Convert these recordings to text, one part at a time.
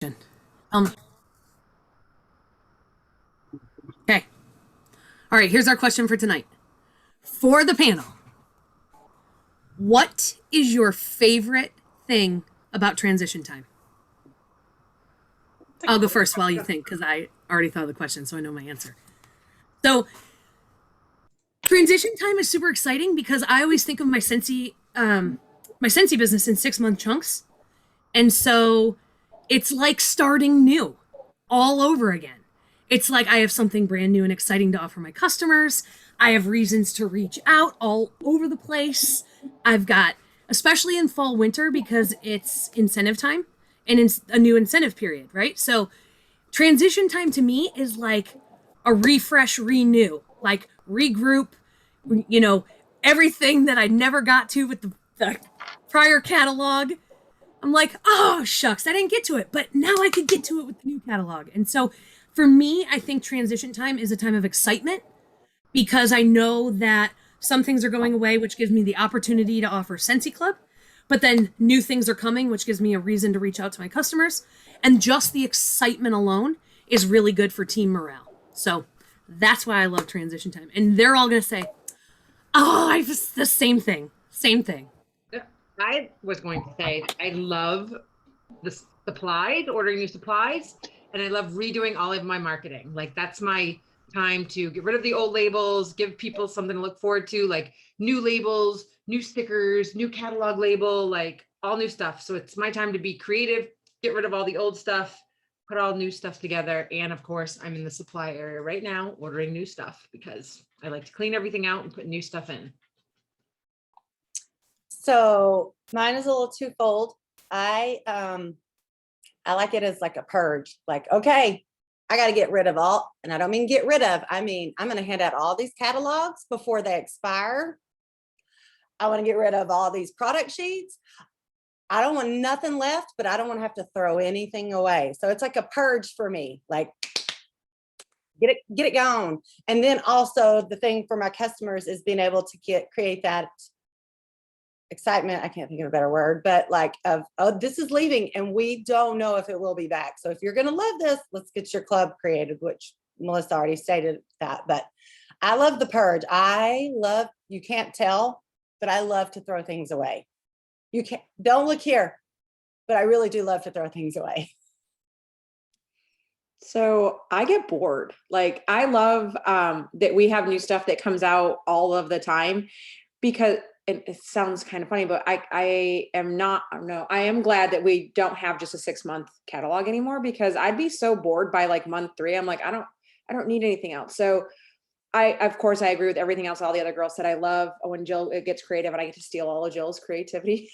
Um, okay. All right, here's our question for tonight. For the panel, what is your favorite thing about transition time? I'll go first while you think because I already thought of the question, so I know my answer. So, transition time is super exciting because I always think of my Scentsy business in 6 month chunks, and so it's like starting new all over again. It's like I have something brand new and exciting to offer my customers. I have reasons to reach out all over the place. I've got, especially in fall winter, because it's incentive time and it's a new incentive period, right? So transition time to me is like a refresh, renew, like regroup, you know, everything that I never got to with the prior catalog. I'm like, oh, shucks, I didn't get to it, but now I could get to it with the new catalog. And so for me, I think transition time is a time of excitement because I know that some things are going away, which gives me the opportunity to offer Scentsy Club, but then new things are coming, which gives me a reason to reach out to my customers. And just the excitement alone is really good for team morale. So that's why I love transition time. And they're all going to say, oh, I just the same thing. Same thing. I was going to say, I love the supplies, ordering new supplies, and I love redoing all of my marketing. Like that's my time to get rid of the old labels, give people something to look forward to, like new labels, new stickers, new catalog label, like all new stuff. So it's my time to be creative, get rid of all the old stuff, put all new stuff together. And of course, I'm in the supply area right now ordering new stuff because I like to clean everything out and put new stuff in. So mine is a little twofold. I like it as like a purge. Like, okay, I got to get rid of all, and I don't mean get rid of. I mean I'm going to hand out all these catalogs before they expire. I want to get rid of all these product sheets. I don't want nothing left, but I don't want to have to throw anything away. So it's like a purge for me. Like get it gone. And then also the thing for my customers is being able to create that excitement. I can't think of a better word, but like of, oh, this is leaving and we don't know if it will be back. So if you're going to love this, let's get your club created, which Melissa already stated that. But I love the purge. You can't tell, but I love to throw things away. Don't look here, but I really do love to throw things away. So I get bored. Like I love that we have new stuff that comes out all of the time because it sounds kind of funny, but I am glad that we don't have just a 6-month catalog anymore because I'd be so bored by like month 3. I'm like, I don't need anything else. So of course I agree with everything else all the other girls said. I love when Jill gets creative and I get to steal all of Jill's creativity.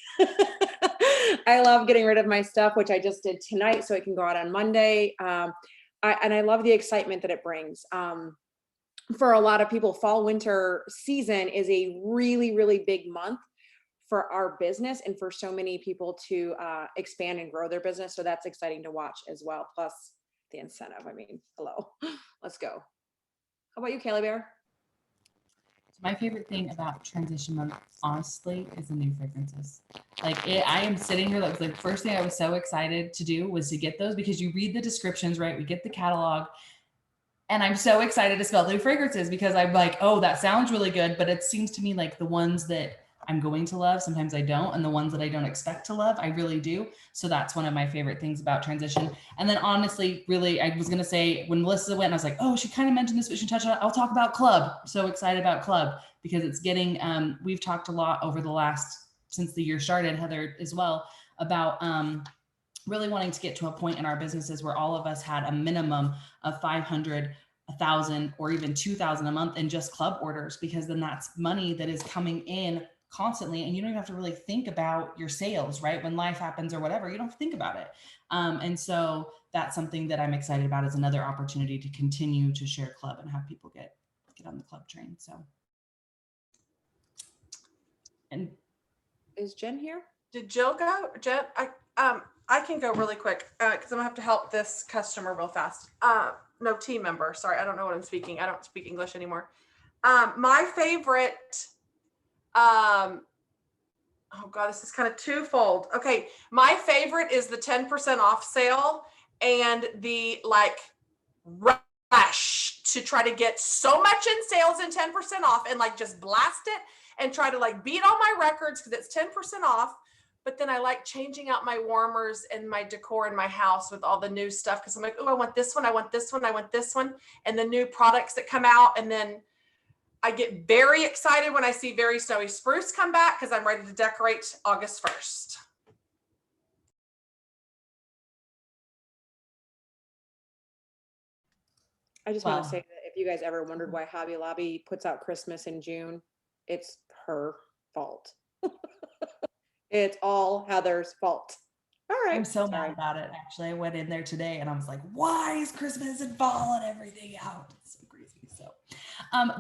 I love getting rid of my stuff, which I just did tonight so it can go out on Monday. And I love the excitement that it brings. For a lot of people, fall winter season is a really, really big month for our business and for so many people to expand and grow their business. So that's exciting to watch as well. Plus the incentive. I mean, hello, let's go. How about you, Kaylee Bear? My favorite thing about transition month, honestly, is the new fragrances. I am sitting here. That was the first thing I was so excited to do was to get those because you read the descriptions, right? We get the catalog. And I'm so excited to smell new fragrances because I'm like, oh, that sounds really good. But it seems to me like the ones that I'm going to love, sometimes I don't. And the ones that I don't expect to love, I really do. So that's one of my favorite things about transition. And then honestly, really, I was going to say when Melissa went, I was like, oh, she kind of mentioned this, but she touched on it. I'll talk about club. So excited about club because it's getting, we've talked a lot over the last, since the year started, Heather as well, about really wanting to get to a point in our businesses where all of us had a minimum of 500, 1,000, or even 2,000 a month in just club orders, because then that's money that is coming in constantly and you don't even have to really think about your sales, right? When life happens or whatever, you don't have to think about it. And so that's something that I'm excited about is another opportunity to continue to share club and have people get on the club train. So. And is Jen here? Did Jill go? Jen, I can go really quick because I'm gonna have to help this customer real fast. No, team member. Sorry, I don't know what I'm speaking. I don't speak English anymore. My favorite. Oh God, this is kind of twofold. Okay, my favorite is the 10% off sale and the like rush to try to get so much in sales and 10% off and like just blast it and try to like beat all my records because it's 10% off. But then I like changing out my warmers and my decor in my house with all the new stuff because I'm like, oh, I want this one, I want this one, I want this one, and the new products that come out. And then I get very excited when I see Very Snowy Spruce come back because I'm ready to decorate August 1st. I just want Wow. to say that if you guys ever wondered why Hobby Lobby puts out Christmas in June, it's her fault. It's all Heather's fault. All right. I'm so sorry. mad about it. Actually, I went in there today and I was like, why is Christmas and fall and everything out? It's so crazy. So,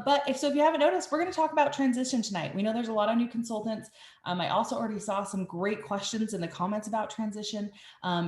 but if you haven't noticed, we're going to talk about transition tonight. We know there's a lot of new consultants. I also already saw some great questions in the comments about transition.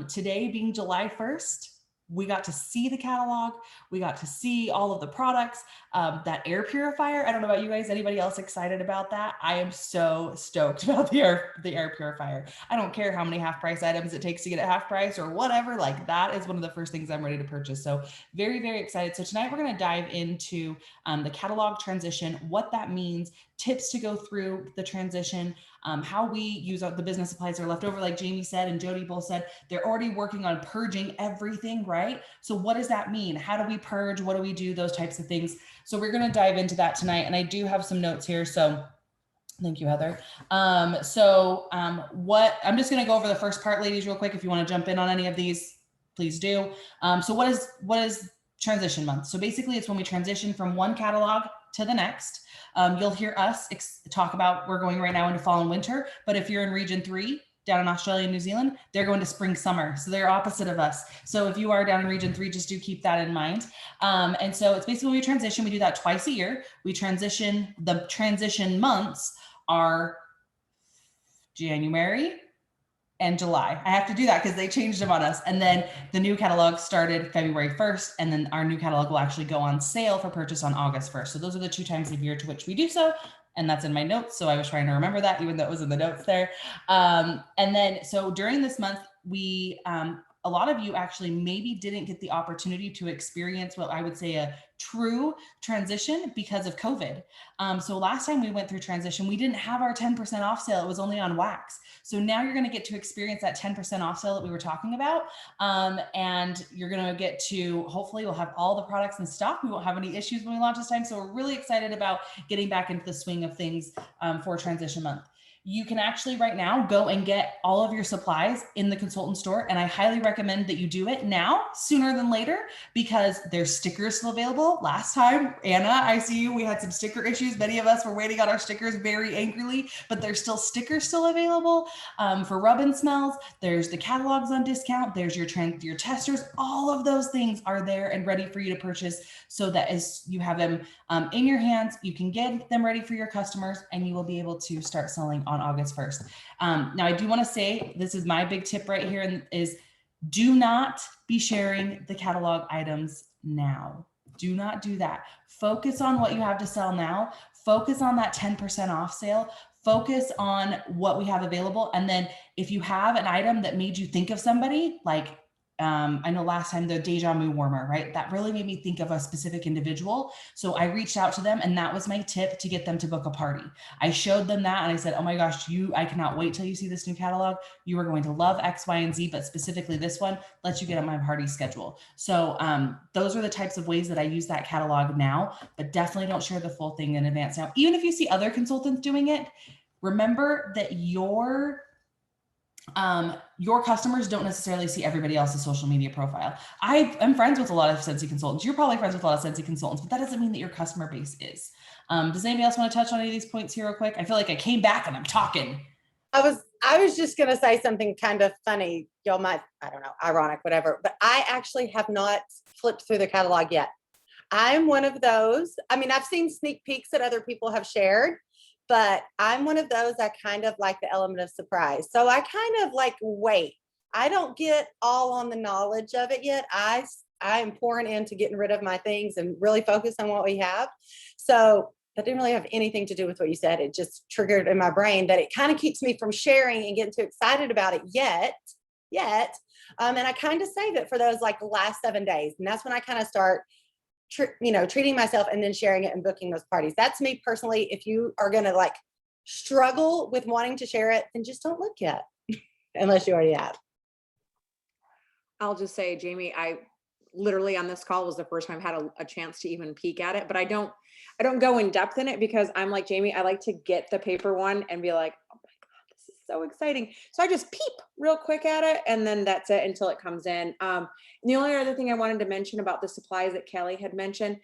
Today being July 1st, we got to see the catalog. We got to see all of the products. That air purifier. I don't know about you guys. Anybody else excited about that? I am so stoked about the air purifier. I don't care how many half price items it takes to get it half price or whatever. Like that is one of the first things I'm ready to purchase. So very, very excited. So tonight we're going to dive into the catalog transition, what that means, tips to go through the transition, how we use the business supplies that are left over. Like Jamie said and Jody both said, they're already working on purging everything, right? So what does that mean? How do we purge? What do we do? Those types of things. So we're going to dive into that tonight. And I do have some notes here. So thank you, Heather. What I'm just going to go over the first part, ladies, real quick. If you want to jump in on any of these, please do. So what is transition month? So basically it's when we transition from one catalog to the next. You'll hear us talk about, we're going right now into fall and winter, but if you're in region 3, down in Australia and New Zealand, they're going to spring, summer. So they're opposite of us. So if you are down in region 3, just do keep that in mind. And so it's basically when we transition, we do that twice a year. The transition months are January and July. I have to do that because they changed them on us. And then the new catalog started February 1st. And then our new catalog will actually go on sale for purchase on August 1st. So those are the 2 times of year to which we do so. And that's in my notes. So I was trying to remember that, even though it was in the notes there. And then, so during this month, we, a lot of you actually maybe didn't get the opportunity to experience what I would say a true transition because of COVID. So last time we went through transition, we didn't have our 10% off sale. It was only on wax. So now you're going to get to experience that 10% off sale that we were talking about. And you're going to get to, hopefully we'll have all the products in stock. We won't have any issues when we launch this time. So we're really excited about getting back into the swing of things for transition month. You can actually right now go and get all of your supplies in the consultant store. And I highly recommend that you do it now sooner than later because there's stickers still available. Last time, Anna, I see you, we had some sticker issues. Many of us were waiting on our stickers very angrily, but there's still stickers still available for rub and smells. There's the catalogs on discount. There's your testers. All of those things are there and ready for you to purchase so that as you have them in your hands, you can get them ready for your customers and you will be able to start selling on August 1st. Now I do want to say, this is my big tip right here is do not be sharing the catalog items now. Do not do that. Focus on what you have to sell now. Focus on that 10% off sale. Focus on what we have available. And then if you have an item that made you think of somebody, like I know last time the Deja Vu warmer, right? That really made me think of a specific individual. So I reached out to them and that was my tip to get them to book a party. I showed them that and I said, oh my gosh, I cannot wait till you see this new catalog. You are going to love X, Y, and Z, but specifically this one lets you get on my party schedule. So those are the types of ways that I use that catalog now, but definitely don't share the full thing in advance. Now, even if you see other consultants doing it, remember that your customers don't necessarily see everybody else's social media profile. I am friends with a lot of Scentsy consultants. You're probably friends with a lot of Scentsy consultants, but that doesn't mean that your customer base is. Does anybody else want to touch on any of these points here real quick? I feel like I came back and I'm talking. I was just going to say something kind of funny. Y'all might, I don't know, ironic, whatever, but I actually have not flipped through the catalog yet. I'm one of those. I mean, I've seen sneak peeks that other people have shared, but I'm one of those, I kind of like the element of surprise. So I kind of like, wait, I don't get all on the knowledge of it yet. I am pouring into getting rid of my things and really focus on what we have. So that didn't really have anything to do with what you said. It just triggered in my brain that it kind of keeps me from sharing and getting too excited about it yet. And I kind of save it for those like last 7 days. And that's when I kind of start, treating myself and then sharing it and booking those parties. That's me personally. If you are going to like struggle with wanting to share it, then just don't look yet unless you already have. I'll just say, Jamie, I literally on this call was the first time I've had a chance to even peek at it, but I don't go in depth in it because I'm like Jamie, I like to get the paper one and be like, oh my God, this is so exciting. So I just peep real quick at it and then that's it until it comes in. The only other thing I wanted to mention about the supplies that Kelly had mentioned,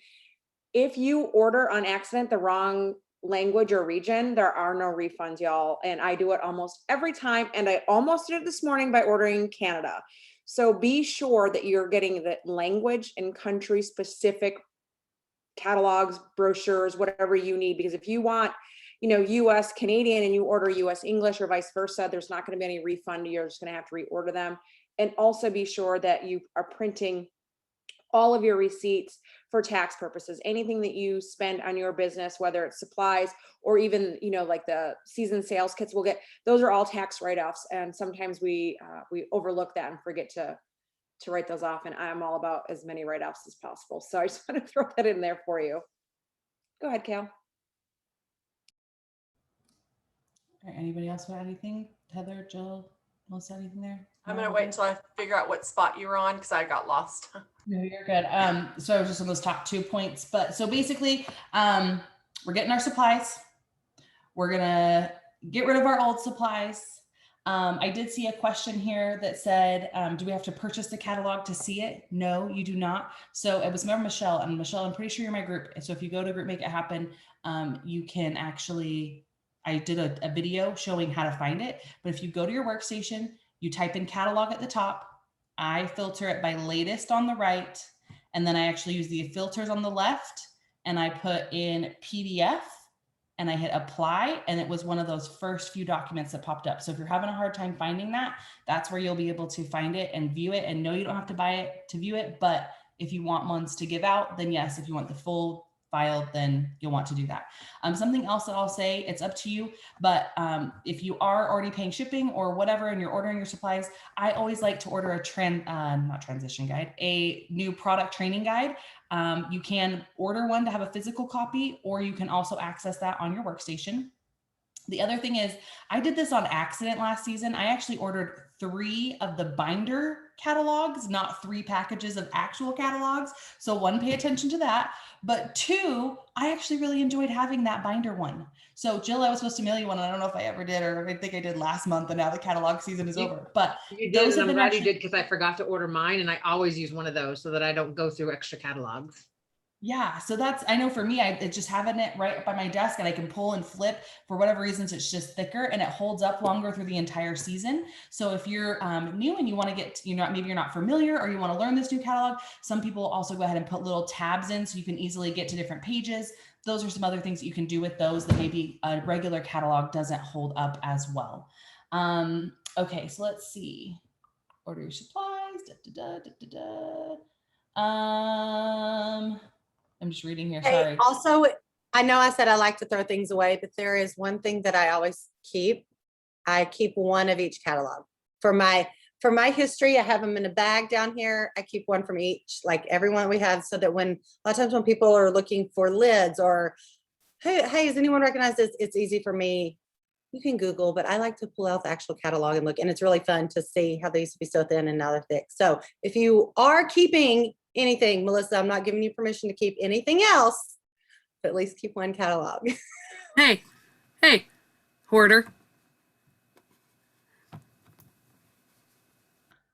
if you order on accident the wrong language or region, there are no refunds, y'all. And I do it almost every time. And I almost did it this morning by ordering Canada. So be sure that you're getting the language and country specific catalogs, brochures, whatever you need. Because if you want, US Canadian and you order US English or vice versa, there's not going to be any refund. You're just going to have to reorder them. And also be sure that you are printing all of your receipts for tax purposes. Anything that you spend on your business, whether it's supplies or even, like the season sales kits we'll get, those are all tax write-offs. And sometimes we overlook that and forget to write those off. And I'm all about as many write-offs as possible. So I just want to throw that in there for you. Go ahead, Kale. All right, anybody else want anything? Heather, Jill, Melissa, anything there? I'm going to wait until I figure out what spot you were on because I got lost. No, you're good. So I was just on those top 2 points, but so basically, we're getting our supplies. We're gonna get rid of our old supplies. I did see a question here that said, do we have to purchase the catalog to see it? No, you do not. So it was remember Michelle, and Michelle, I'm pretty sure you're my group. So if you go to group Make It Happen, you can actually, I did a video showing how to find it, but if you go to your workstation, you type in catalog at the top, I filter it by latest on the right, and then I actually use the filters on the left, and I put in PDF, and I hit apply, and it was one of those first few documents that popped up. So if you're having a hard time finding that, that's where you'll be able to find it and view it. And no, you don't have to buy it to view it, but if you want ones to give out, then yes, if you want the full file, then you'll want to do that. Something else that I'll say, it's up to you, but if you are already paying shipping or whatever, and you're ordering your supplies, I always like to order a not transition guide, a new product training guide. You can order one to have a physical copy, or you can also access that on your workstation. The other thing is, I did this on accident last season. I actually ordered 3 of the binder catalogs, not 3 packages of actual catalogs. So 1, pay attention to that. But 2, I actually really enjoyed having that binder one. So Jill, I was supposed to mail you one. And I don't know if I ever did, or I think I did last month, and now the catalog season is over. But you did, and I'm glad you did, because I forgot to order mine, and I always use one of those so that I don't go through extra catalogs. Yeah, so that's, I know for me, it's just having it right up by my desk, and I can pull and flip. For whatever reasons, it's just thicker and it holds up longer through the entire season. So if you're new and you want to get, maybe you're not familiar, or you want to learn this new catalog, some people also go ahead and put little tabs in so you can easily get to different pages. Those are some other things that you can do with those that maybe a regular catalog doesn't hold up as well. Okay, so let's see. Order your supplies. I'm just reading here. Sorry. Hey, also, I know I said I like to throw things away, but there is one thing that I always keep. I keep one of each catalog. For my history, I have them in a bag down here. I keep one from each, like everyone we have, so that when a lot of times when people are looking for lids or, hey, does anyone recognize this? It's easy for me. You can Google, but I like to pull out the actual catalog and look, and it's really fun to see how they used to be so thin and now they're thick. So if you are keeping anything, Melissa, I'm not giving you permission to keep anything else, but at least keep one catalog. Hey, hoarder.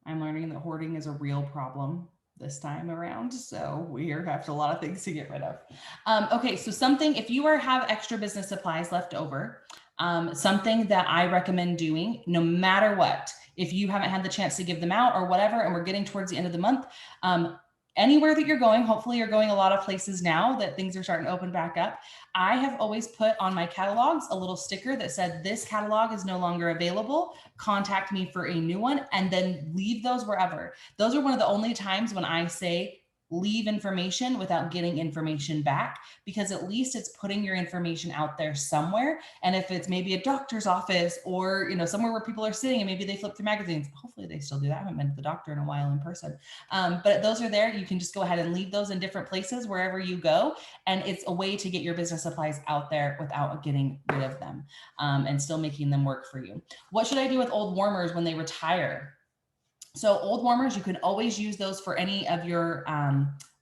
I'm learning that hoarding is a real problem this time around. So we have a lot of things to get rid of. Okay, so if you have extra business supplies left over, something that I recommend doing, no matter what, if you haven't had the chance to give them out or whatever, and we're getting towards the end of the month, anywhere that you're going, hopefully you're going a lot of places now that things are starting to open back up. I have always put on my catalogs a little sticker that said, this catalog is no longer available. Contact me for a new one, and then leave those wherever. Those are one of the only times when I say, leave information without getting information back, because at least it's putting your information out there somewhere. And if it's maybe a doctor's office or, somewhere where people are sitting and maybe they flip through magazines, hopefully they still do that. I haven't been to the doctor in a while in person. But those are there. You can just go ahead and leave those in different places wherever you go. And it's a way to get your business supplies out there without getting rid of them, and still making them work for you. What should I do with old warmers when they retire? So old warmers, you can always use those for any of your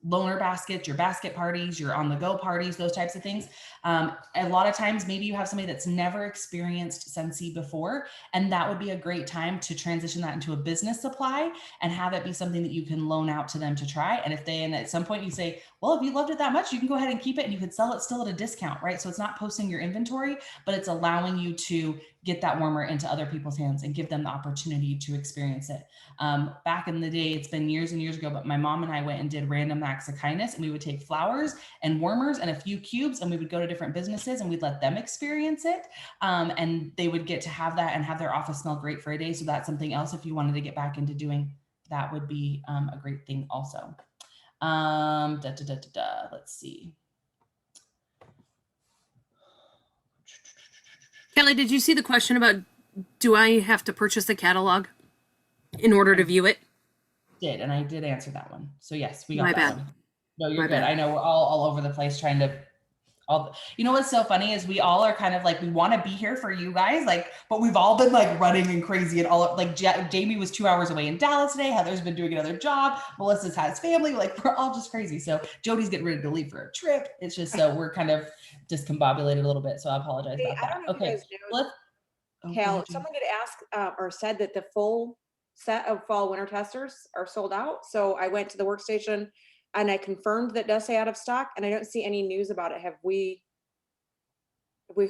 loaner baskets, your basket parties, your on-the-go parties, those types of things. A lot of times, maybe you have somebody that's never experienced Scentsy before, and that would be a great time to transition that into a business supply and have it be something that you can loan out to them to try. And and at some point you say, well, if you loved it that much, you can go ahead and keep it and you could sell it still at a discount, right? So it's not posting your inventory, but it's allowing you to get that warmer into other people's hands and give them the opportunity to experience it. Back in the day, it's been years and years ago, but my mom and I went and did random acts of kindness, and we would take flowers and warmers and a few cubes, and we would go to different businesses and we'd let them experience it. And they would get to have that and have their office smell great for a day. So that's something else. If you wanted to get back into doing, that would be a great thing also. Let's see. Kelly, did you see the question about, do I have to purchase the catalog in order to view it? Did, and I did answer that one. So yes, we got My that bad. one. No, you're My good. bad. I know we're all over the place trying to what's so funny is we all are kind of like, we want to be here for you guys, like, but we've all been like running and crazy and all like Jamie was 2 hours away in Dallas today. Heather's been doing another job. Melissa's has family. Like, we're all just crazy. So Jody's getting ready to leave for a trip. It's just, so we're kind of discombobulated a little bit. So I apologize about that. I don't know if you Okay. guys know, Cal, someone did ask or said that the full set of fall winter testers are sold out. So I went to the workstation and I confirmed that does say out of stock, and I don't see any news about it. Have we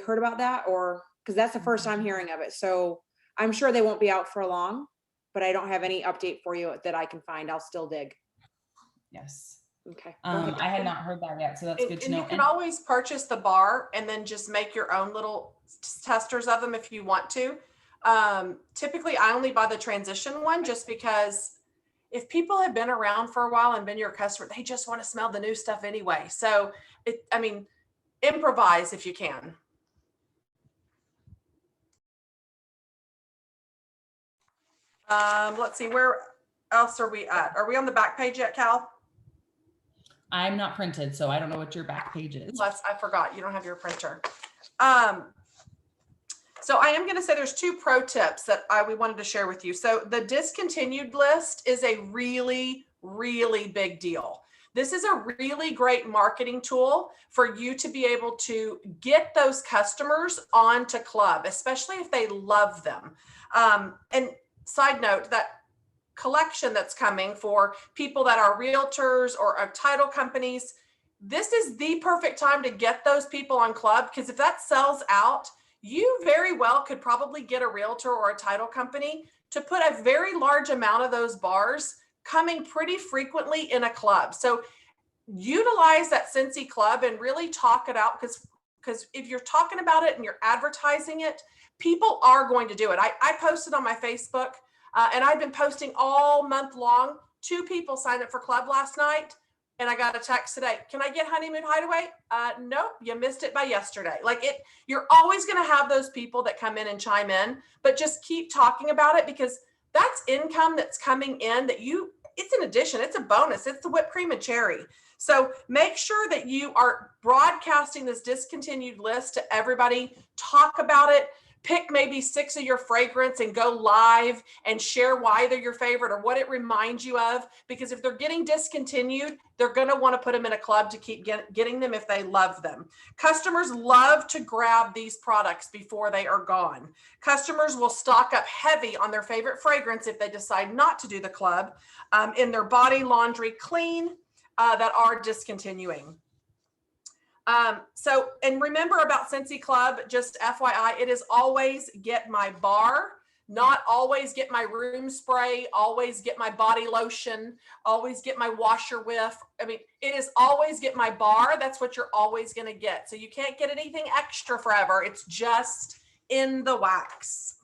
heard about that? Or because that's the first time hearing of it. So I'm sure they won't be out for long, but I don't have any update for you that I can find. I'll still dig. Yes. Okay. I had not heard that yet, so that's good to know. You can always purchase the bar and then just make your own little testers of them if you want to. Typically, I only buy the transition one just because if people have been around for a while and been your customer, they just want to smell the new stuff anyway. So improvise if you can. Let's see, where else are we at? Are we on the back page yet, Cal? I'm not printed, so I don't know what your back page is. I forgot, you don't have your printer. So I am going to say there's 2 pro tips that we wanted to share with you. So the discontinued list is a really, really big deal. This is a really great marketing tool for you to be able to get those customers onto club, especially if they love them. And side note, that collection that's coming for people that are realtors or title companies, this is the perfect time to get those people on club, because if that sells out, you very well could probably get a realtor or a title company to put a very large amount of those bars coming pretty frequently in a club. So utilize that Scentsy club and really talk it out, because if you're talking about it and you're advertising it, people are going to do it. I posted on my Facebook and I've been posting all month long. 2 people signed up for club last night. And I got a text today. Can I get Honeymoon Hideaway? Nope, you missed it by yesterday. You're always going to have those people that come in and chime in, but just keep talking about it, because that's income that's coming in it's an addition, it's a bonus, it's the whipped cream and cherry. So make sure that you are broadcasting this discontinued list to everybody. Talk about it. Pick maybe 6 of your fragrance and go live and share why they're your favorite or what it reminds you of. Because if they're getting discontinued, they're going to want to put them in a club to keep getting them if they love them. Customers love to grab these products before they are gone. Customers will stock up heavy on their favorite fragrance if they decide not to do the club in their body, laundry, clean that are discontinuing. And remember about Scentsy Club, just FYI, it is always get my bar, not always get my room spray, always get my body lotion, always get my washer whiff. It is always get my bar. That's what you're always going to get. So you can't get anything extra forever. It's just in the wax.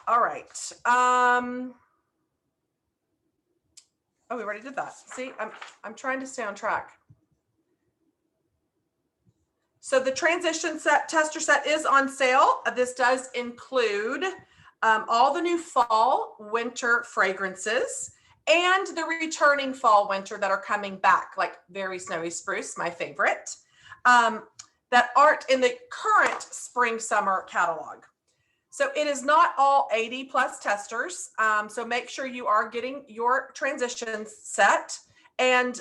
All right. Oh, we already did that. See, I'm trying to stay on track. So the transition set tester set is on sale. This does include all the new fall, winter fragrances and the returning fall, winter that are coming back, like Very Snowy Spruce, my favorite, that aren't in the current spring, summer catalog. So it is not all 80 plus testers. So make sure you are getting your transitions set. And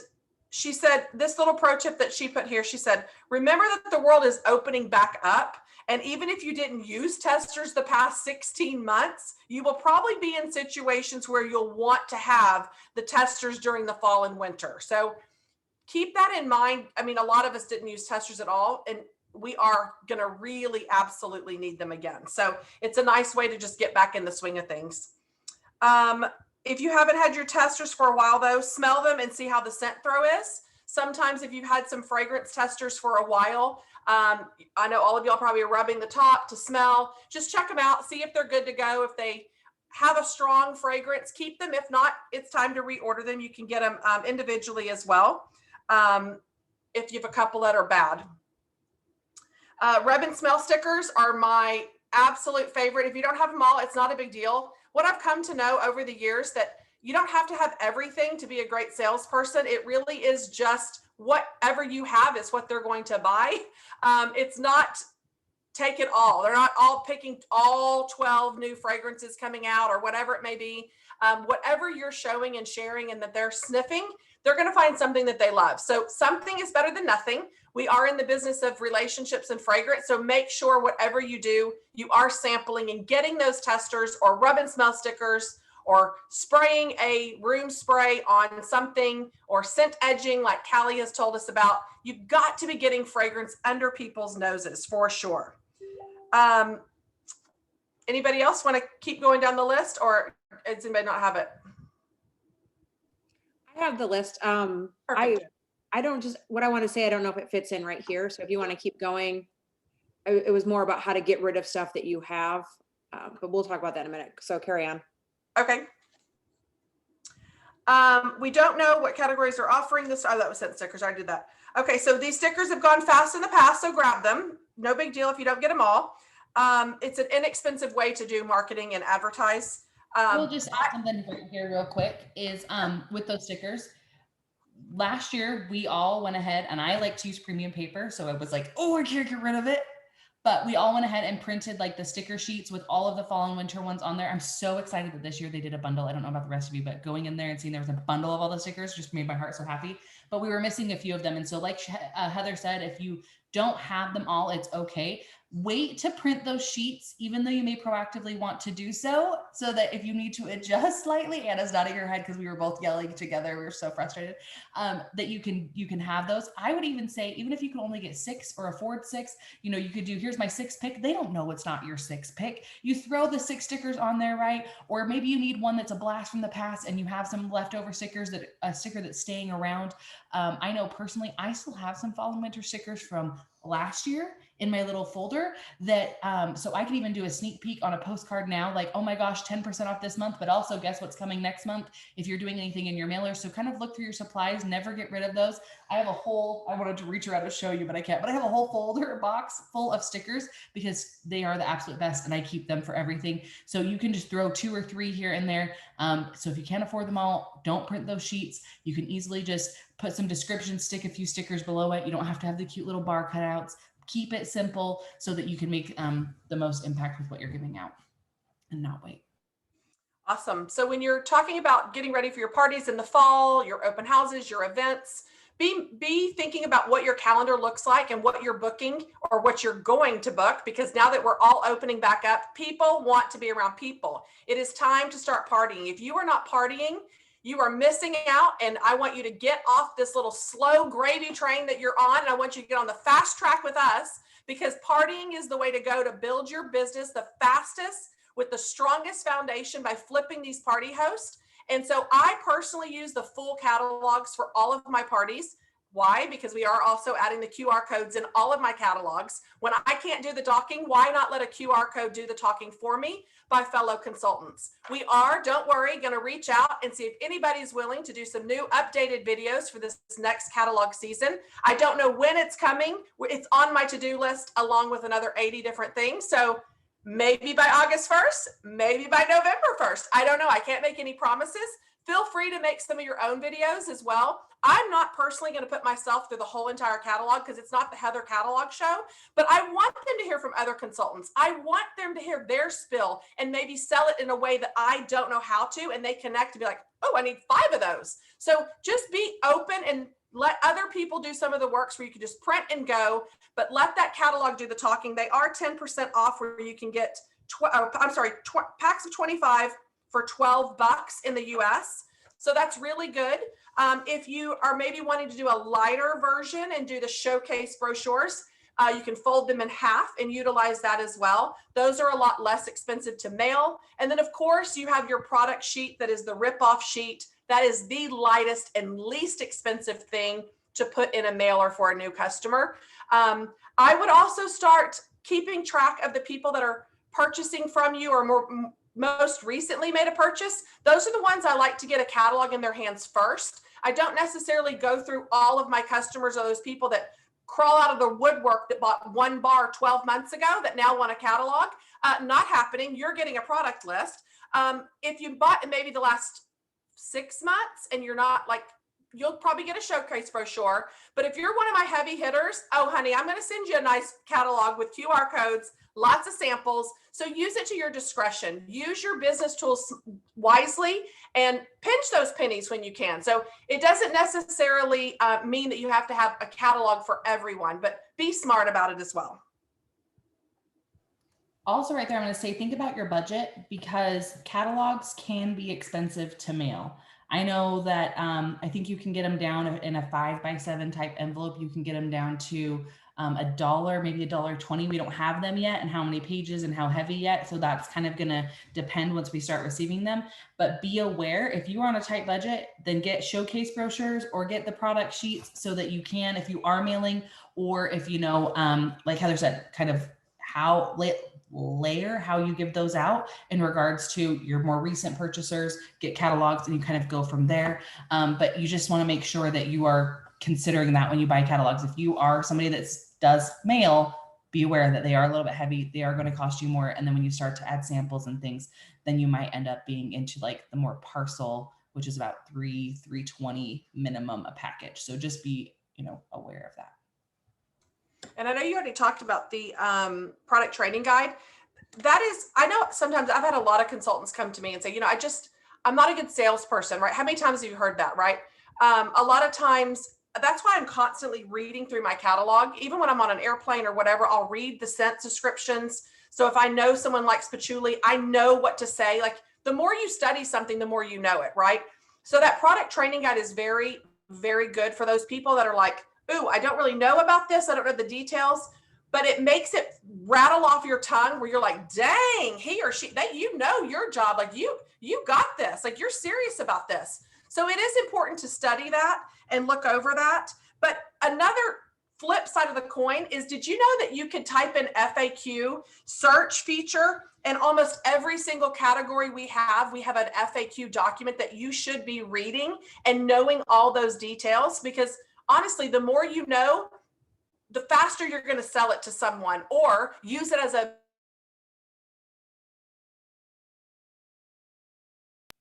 she said, this little pro tip that she put here, she said, remember that the world is opening back up. And even if you didn't use testers the past 16 months, you will probably be in situations where you'll want to have the testers during the fall and winter. So keep that in mind. I mean, a lot of us didn't use testers at all, and we are going to really absolutely need them again. So it's a nice way to just get back in the swing of things. If you haven't had your testers for a while though, smell them and see how the scent throw is. Sometimes if you've had some fragrance testers for a while, I know all of y'all probably are rubbing the top to smell, just check them out, see if they're good to go. If they have a strong fragrance, keep them. If not, it's time to reorder them. You can get them individually as well. If you have a couple that are bad. Rub and smell stickers are my absolute favorite. If you don't have them all, it's not a big deal. What I've come to know over the years that you don't have to have everything to be a great salesperson. It really is just whatever you have is what they're going to buy. It's not take it all. They're not all picking all 12 new fragrances coming out or whatever it may be. Whatever you're showing and sharing and that they're sniffing, they're going to find something that they love. So something is better than nothing. We are in the business of relationships and fragrance. So make sure whatever you do, you are sampling and getting those testers or rub and smell stickers or spraying a room spray on something or scent edging like Callie has told us about. You've got to be getting fragrance under people's noses for sure. Anybody else want to keep going down the list, or does anybody not have it? I have the list. I don't just, what I want to say, I don't know if it fits in right here. So if you want to keep going, it was more about how to get rid of stuff that you have, but we'll talk about that in a minute. So carry on. Okay. We don't know what categories are offering this. Oh, that was scent stickers. I did that. Okay. So these stickers have gone fast in the past, so grab them. No big deal if you don't get them all. It's an inexpensive way to do marketing and advertise. We'll just add something here real quick is with those stickers. Last year, we all went ahead, and I like to use premium paper. So it was like, oh, I can't get rid of it. But we all went ahead and printed like the sticker sheets with all of the fall and winter ones on there. I'm so excited that this year they did a bundle. I don't know about the rest of you, but going in there and seeing there was a bundle of all the stickers just made my heart so happy. But we were missing a few of them. And so like Heather said, if you don't have them all, it's okay. Wait to print those sheets, even though you may proactively want to do so that if you need to adjust slightly, Anna's nodding her head because we were both yelling together. We were so frustrated that you can have those. I would even say, even if you can only get 6 or afford 6, you know, you could do, here's my 6th pick. They don't know it's not your 6th pick. You throw the 6 stickers on there, right? Or maybe you need one that's a blast from the past and you have some leftover stickers, that a sticker that's staying around. I know personally, I still have some fall and winter stickers from last year in my little folder that, so I can even do a sneak peek on a postcard now, like, oh my gosh, 10% off this month, but also guess what's coming next month if you're doing anything in your mailer. So kind of look through your supplies, never get rid of those. I have a whole, I wanted to reach around and show you, but I can't, but I have a whole folder box full of stickers because they are the absolute best and I keep them for everything. So you can just throw 2 or 3 here and there. So if you can't afford them all, don't print those sheets. You can easily just put some descriptions, stick a few stickers below it. You don't have to have the cute little bar cutouts. Keep it simple so that you can make the most impact with what you're giving out and not wait. Awesome. So when you're talking about getting ready for your parties in the fall, your open houses, your events, be thinking about what your calendar looks like and what you're booking or what you're going to book, because now that we're all opening back up, people want to be around people. It is time to start partying. If you are not partying, you are missing out, and I want you to get off this little slow gravy train that you're on, and I want you to get on the fast track with us, because partying is the way to go to build your business the fastest with the strongest foundation by flipping these party hosts. And so I personally use the full catalogs for all of my parties. Why? Because we are also adding the QR codes in all of my catalogs. When I can't do the talking, why not let a QR code do the talking for me by fellow consultants? We are, don't worry, going to reach out and see if anybody's willing to do some new updated videos for this next catalog season. I don't know when it's coming. It's on my to-do list along with another 80 different things. So maybe by August 1st, maybe by November 1st. I don't know. I can't make any promises. Feel free to make some of your own videos as well. I'm not personally going to put myself through the whole entire catalog because it's not the Heather catalog show, but I want them to hear from other consultants. I want them to hear their spill and maybe sell it in a way that I don't know how to, and they connect to be like, oh, I need 5 of those. So just be open and let other people do some of the works where you can just print and go, but let that catalog do the talking. They are 10% off where you can get, packs of 25 for $12 in the US. So that's really good. If you are maybe wanting to do a lighter version and do the showcase brochures, you can fold them in half and utilize that as well. Those are a lot less expensive to mail. And then of course you have your product sheet that is the rip-off sheet. That is the lightest and least expensive thing to put in a mailer for a new customer. I would also start keeping track of the people that are purchasing from you or most recently made a purchase. Those are the ones I like to get a catalog in their hands first. I don't necessarily go through all of my customers or those people that crawl out of the woodwork that bought one bar 12 months ago that now want a catalog. Not happening. You're getting a product list. If you bought in maybe the last 6 months and you're not like, you'll probably get a showcase brochure. But if you're one of my heavy hitters, oh honey, I'm going to send you a nice catalog with QR codes, lots of samples. So use it to your discretion. Use your business tools wisely and pinch those pennies when you can. So it doesn't necessarily mean that you have to have a catalog for everyone, but be smart about it as well. Also right there, I'm going to say, think about your budget because catalogs can be expensive to mail. I know that I think you can get them down in a 5x7 type envelope. You can get them down to $1, maybe $1.20. We don't have them yet and how many pages and how heavy yet. So that's kind of going to depend once we start receiving them. But be aware, if you are on a tight budget, then get showcase brochures or get the product sheets so that you can, if you are mailing, or if you know, like Heather said, kind of how layer how you give those out in regards to your more recent purchasers, get catalogs and you kind of go from there. But you just want to make sure that you are considering that when you buy catalogs. If you are somebody that does mail, be aware that they are a little bit heavy. They are going to cost you more. And then when you start to add samples and things, then you might end up being into like the more parcel, which is about $320 minimum a package. So just be, aware of that. And I know you already talked about the product training guide. That is, I know sometimes I've had a lot of consultants come to me and say, I'm not a good salesperson, right? How many times have you heard that, right? A lot of times, that's why I'm constantly reading through my catalog. Even when I'm on an airplane or whatever, I'll read the scent descriptions. So if I know someone likes patchouli, I know what to say. Like the more you study something, the more you know it, right? So that product training guide is very, very good for those people that are like, ooh, I don't really know about this. I don't know the details, but it makes it rattle off your tongue where you're like, dang, he or she, that your job. Like you got this, like you're serious about this. So it is important to study that and look over that. But another flip side of the coin is, did you know that you could type in FAQ search feature and almost every single category we have an FAQ document that you should be reading and knowing all those details? Because honestly, the more you know, the faster you're going to sell it to someone or use it as a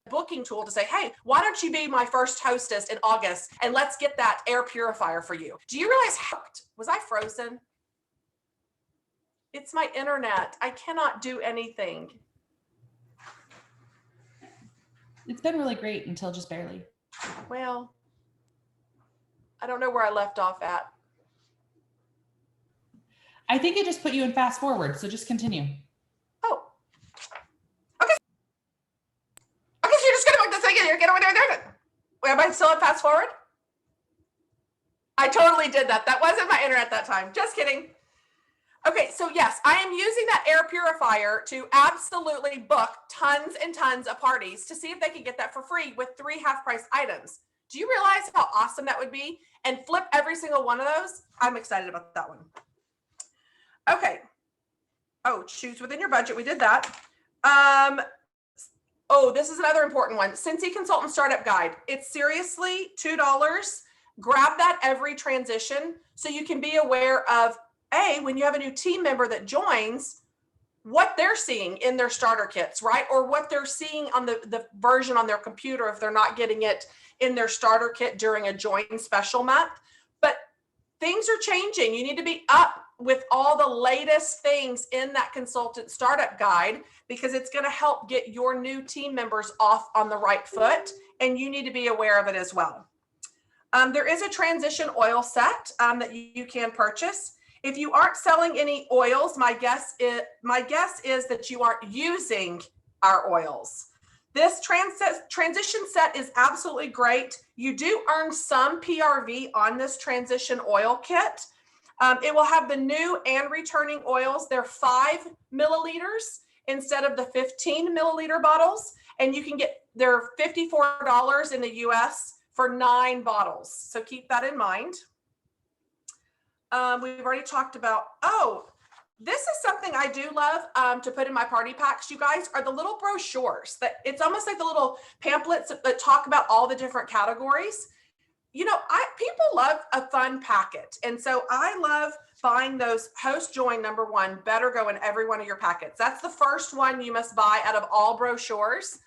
booking tool to say, hey, why don't you be my first hostess in August and let's get that air purifier for you. Do you realize was I frozen? It's my internet. I cannot do anything. It's been really great until just barely. Well, I don't know where I left off at. I think it just put you in fast forward. So just continue. Oh, okay. Okay, so you're just going to put this thing in here. Get over there. Wait, am I still in fast forward? I totally did that. That wasn't my internet that time. Just kidding. Okay, so yes, I am using that air purifier to absolutely book tons and tons of parties to see if they can get that for free with 3 half-price items. Do you realize how awesome that would be? and flip every single one of those, I'm excited about that one. Okay. Oh, choose within your budget. We did that. Oh, this is another important one. Scentsy Consultant Startup Guide. It's seriously $2. Grab that every transition so you can be aware of, when you have a new team member that joins, what they're seeing in their starter kits, right? Or what they're seeing on the version on their computer if they're not getting it in their starter kit during a join special month. But things are changing. You need to be up with all the latest things in that consultant startup guide, because it's going to help get your new team members off on the right foot, and you need to be aware of it as well. There is a transition oil set that you can purchase. If you aren't selling any oils, my guess is that you aren't using our oils. This transition set is absolutely great. You do earn some PRV on this transition oil kit. It will have the new and returning oils. They're 5 milliliters instead of the 15 milliliter bottles. And you can get, they're $54 in the US for 9 bottles. So keep that in mind. We've already talked about, this is something I do love to put in my party packs, you guys, are the little brochures that it's almost like the little pamphlets that talk about all the different categories. You know, people love a fun packet. And so I love buying those. Host Join #1 better go in every one of your packets. That's the first one you must buy out of all brochures.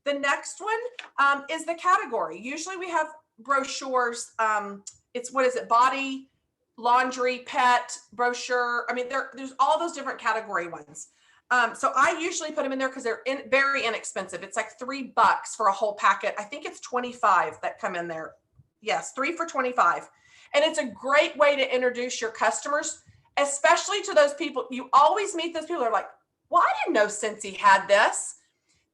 The next one is the category. Usually we have brochures. It's, what is it? Body, laundry, pet, brochure. I mean, there's all those different category ones. So I usually put them in there because they're very inexpensive. It's like $3 for a whole packet. I think it's 25 that come in there. Yes, 3 for 25. And it's a great way to introduce your customers, especially to those people. You always meet those people who are like, well, I didn't know Scentsy had this.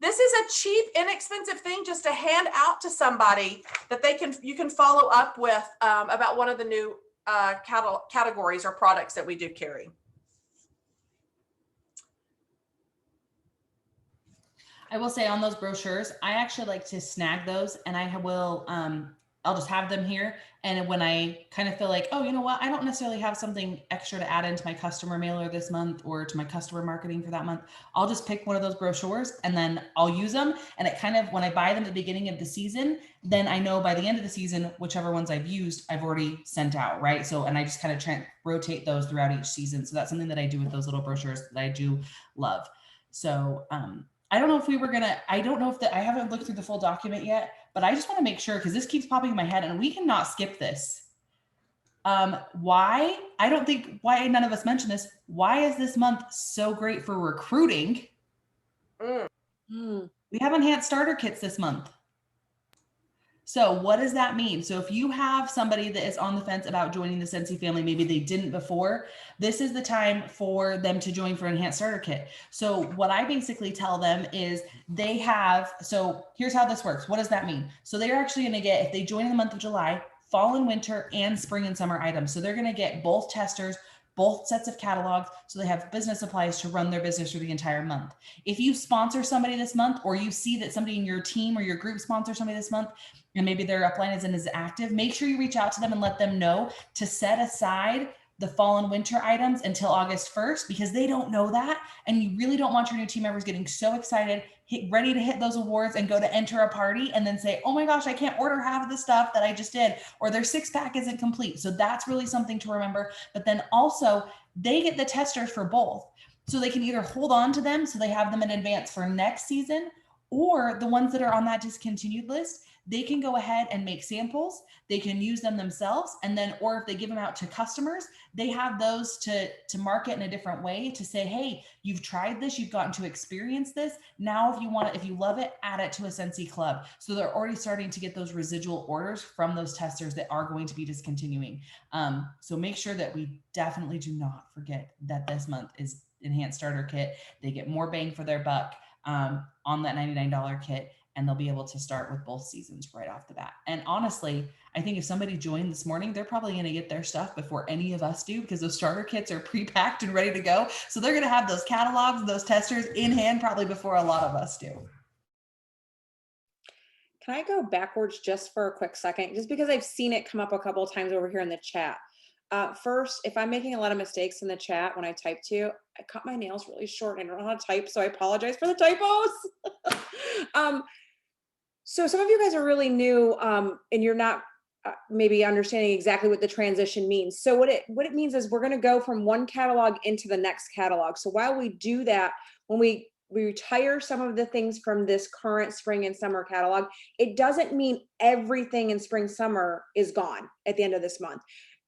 This is a cheap, inexpensive thing just to hand out to somebody that you can follow up with about one of the new categories or products that we do carry. I will say on those brochures, I actually like to snag those, and I will, I'll just have them here. And when I kind of feel like, oh, you know what, I don't necessarily have something extra to add into my customer mailer this month or to my customer marketing for that month, I'll just pick one of those brochures and then I'll use them. And it kind of, when I buy them at the beginning of the season, then I know by the end of the season, whichever ones I've used, I've already sent out, right? So, and I just kind of rotate those throughout each season. So that's something that I do with those little brochures that I do love. So, I don't know if I haven't looked through the full document yet, but I just want to make sure, because this keeps popping in my head and we cannot skip this. Why none of us mentioned this. Why is this month so great for recruiting? We have enhanced starter kits this month. So what does that mean? So if you have somebody that is on the fence about joining the Scentsy family, maybe they didn't before, this is the time for them to join for enhanced starter kit. So what I basically tell them is so here's how this works. What does that mean? So they're actually going to get, if they join in the month of July, fall and winter and spring and summer items. So they're going to get both testers, both sets of catalogs, so they have business supplies to run their business for the entire month. If you sponsor somebody this month, or you see that somebody in your team or your group sponsors somebody this month, and maybe their upline isn't as active, make sure you reach out to them and let them know to set aside the fall and winter items until August 1st, because they don't know that. And you really don't want your new team members getting so excited, ready to hit those awards and go to enter a party and then say, oh my gosh, I can't order half of the stuff that I just did, or their 6-pack isn't complete. So that's really something to remember. But then also they get the testers for both. So they can either hold on to them so they have them in advance for next season, or the ones that are on that discontinued list, they can go ahead and make samples. They can use them themselves. And then, or if they give them out to customers, they have those to market in a different way to say, hey, you've tried this, you've gotten to experience this. Now, if you love it, add it to a Scentsy club. So they're already starting to get those residual orders from those testers that are going to be discontinuing. So make sure that we definitely do not forget that this month is enhanced starter kit. They get more bang for their buck on that $99 kit. And they'll be able to start with both seasons right off the bat. And honestly, I think if somebody joined this morning, they're probably going to get their stuff before any of us do, because those starter kits are pre-packed and ready to go. So they're going to have those catalogs, those testers in hand probably before a lot of us do. can I go backwards just for a quick second? Just because I've seen it come up a couple of times over here in the chat. First, if I'm making a lot of mistakes in the chat when I type to you, I cut my nails really short and I don't know how to type, so I apologize for the typos. So some of you guys are really new, and you're not maybe understanding exactly what the transition means. So what it means is we're going to go from one catalog into the next catalog. So while we do that, when we retire some of the things from this current spring and summer catalog, it doesn't mean everything in spring summer is gone at the end of this month.